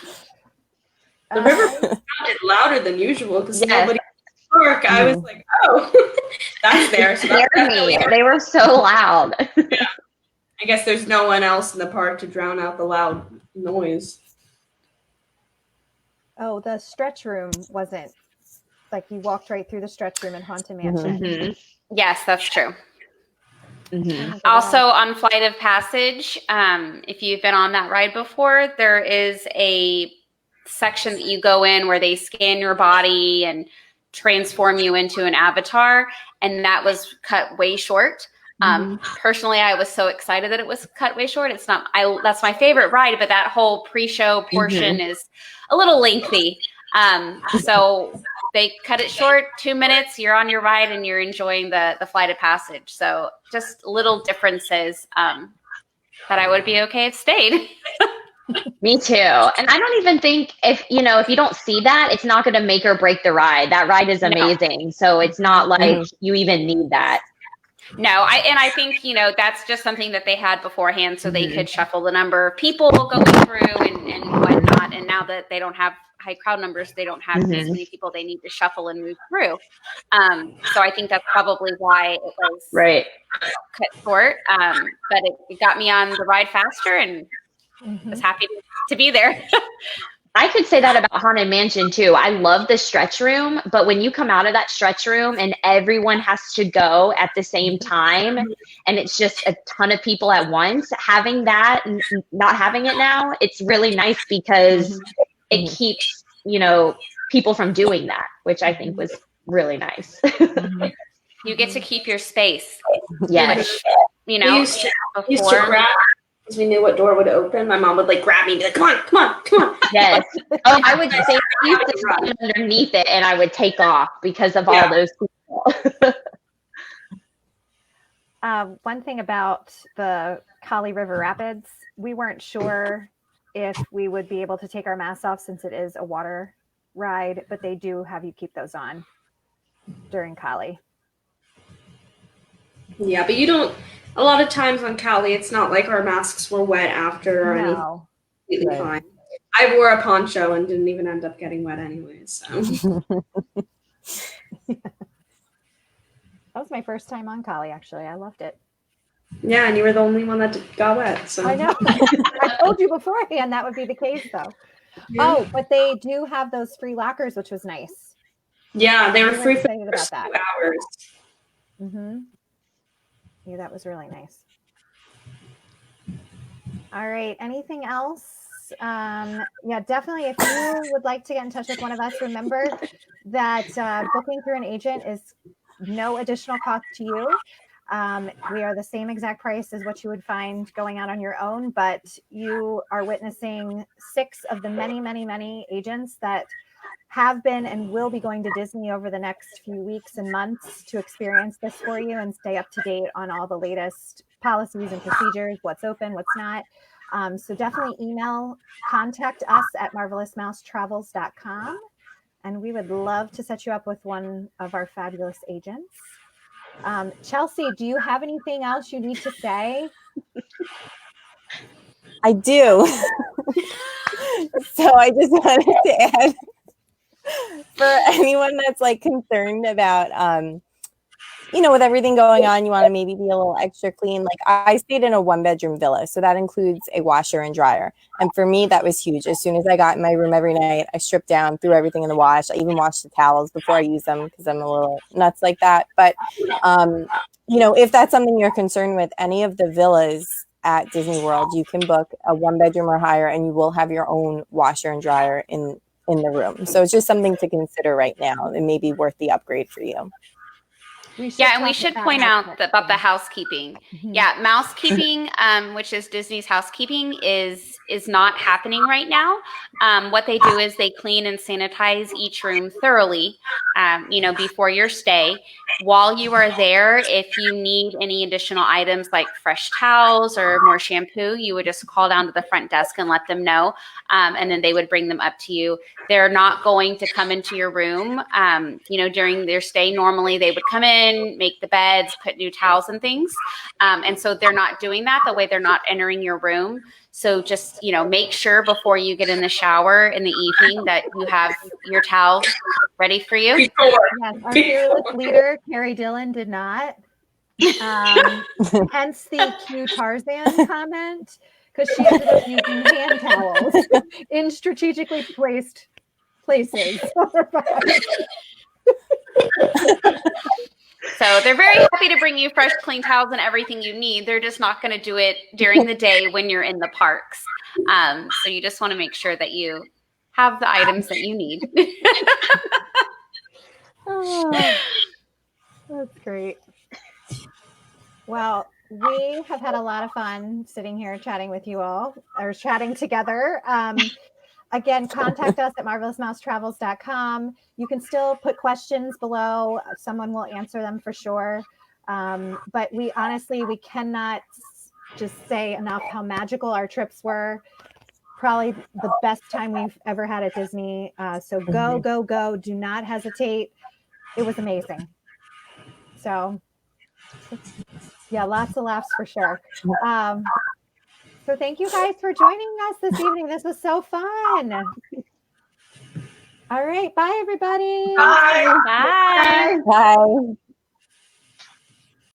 The river sounded louder than usual because nobody park. I was like, oh, that's there. So that's me. They were so loud. Yeah. I guess there's no one else in the park to drown out the loud noise. Oh, the stretch room wasn't like you walked right through the stretch room in Haunted Mansion. Mm-hmm. Yes, that's true. Mm-hmm. Also on Flight of Passage, if you've been on that ride before, there is a section that you go in where they scan your body and transform you into an avatar, and that was cut way short. Personally, I was so excited that it was cut way short. It's not, that's my favorite ride, but that whole pre-show portion is a little lengthy. So they cut it short, 2 minutes, you're on your ride and you're enjoying the Flight of Passage. So just little differences, that I would be okay if stayed. Me too. And I don't even think if you don't see that, it's not going to make or break the ride. That ride is amazing. No. So it's not like you even need that. No, I think, that's just something that they had beforehand so they could shuffle the number of people going through and whatnot. And now that they don't have high crowd numbers, they don't have as many people they need to shuffle and move through. So I think that's probably why it was cut short. But it got me on the ride faster and was happy to be there. I could say that about Haunted Mansion too. I love the stretch room, but when you come out of that stretch room and everyone has to go at the same time and it's just a ton of people at once, having that and not having it now, it's really nice because it keeps, people from doing that, which I think was really nice. You get to keep your space. Yes. Which, we used to grab, because we knew what door would open. My mom would grab me and be like, come on. Yes. Oh, I would say I used to stand underneath it and I would take off because of all those people. One thing about the Kali River Rapids, we weren't sure if we would be able to take our masks off since it is a water ride, but they do have you keep those on during Kali. Yeah, but you don't, a lot of times on Cali, it's not like our masks were wet after or anything. No. Completely fine. I wore a poncho and didn't even end up getting wet anyways. So. That was my first time on Cali, actually. I loved it. Yeah, and you were the only one that got wet. So I know. I told you beforehand that would be the case, though. Yeah. Oh, but they do have those free lockers, which was nice. Yeah, they were We were free for excited the about first that. 2 hours. Mm-hmm. Yeah, that was really nice. All right. Anything else? Yeah, definitely. If you would like to get in touch with one of us, remember that booking through an agent is no additional cost to you. We are the same exact price as what you would find going out on your own, but you are witnessing 6 of the many, many, many agents that have been and will be going to Disney over the next few weeks and months to experience this for you and stay up to date on all the latest policies and procedures, what's open, what's not. So definitely contact us at marvelousmousetravels.com, and we would love to set you up with one of our fabulous agents. Chelsea, do you have anything else you need to say? I do. So I just wanted to add, for anyone that's like concerned about, with everything going on, you want to maybe be a little extra clean. Like I stayed in a 1-bedroom villa, so that includes a washer and dryer. And for me, that was huge. As soon as I got in my room every night, I stripped down, threw everything in the wash. I even washed the towels before I use them because I'm a little nuts like that. But, if that's something you're concerned with, any of the villas at Disney World, you can book a 1-bedroom or higher, and you will have your own washer and dryer in the room. So it's just something to consider right now. It may be worth the upgrade for you. Yeah, and we should point out about the housekeeping. Mm-hmm. Yeah, mousekeeping, which is Disney's housekeeping, is not happening right now. What they do is they clean and sanitize each room thoroughly, before your stay. While you are there, if you need any additional items like fresh towels or more shampoo, you would just call down to the front desk and let them know, and then they would bring them up to you. They're not going to come into your room, during their stay. Normally, they would come in, make the beds, put new towels and things. And so they're not doing that. The way they're not entering your room. So just, make sure before you get in the shower in the evening that you have your towel ready for you. Yes, our fearless leader, Carrie Dillon, did not. Hence the cue Tarzan comment, because she ended up using hand towels in strategically placed places. So they're very happy to bring you fresh, clean towels and everything you need. They're just not going to do it during the day when you're in the parks. So you just want to make sure that you have the items that you need. Oh, that's great. Well, we have had a lot of fun sitting here chatting with you all, or chatting together. Again, contact us at marvelousmousetravels.com. You can still put questions below. Someone will answer them for sure. But we cannot just say enough how magical our trips were. Probably the best time we've ever had at Disney. So go, go, go. Do not hesitate. It was amazing. So yeah, lots of laughs for sure. So thank you guys for joining us this evening. This was so fun. All right. Bye, everybody. Bye. Bye. Bye.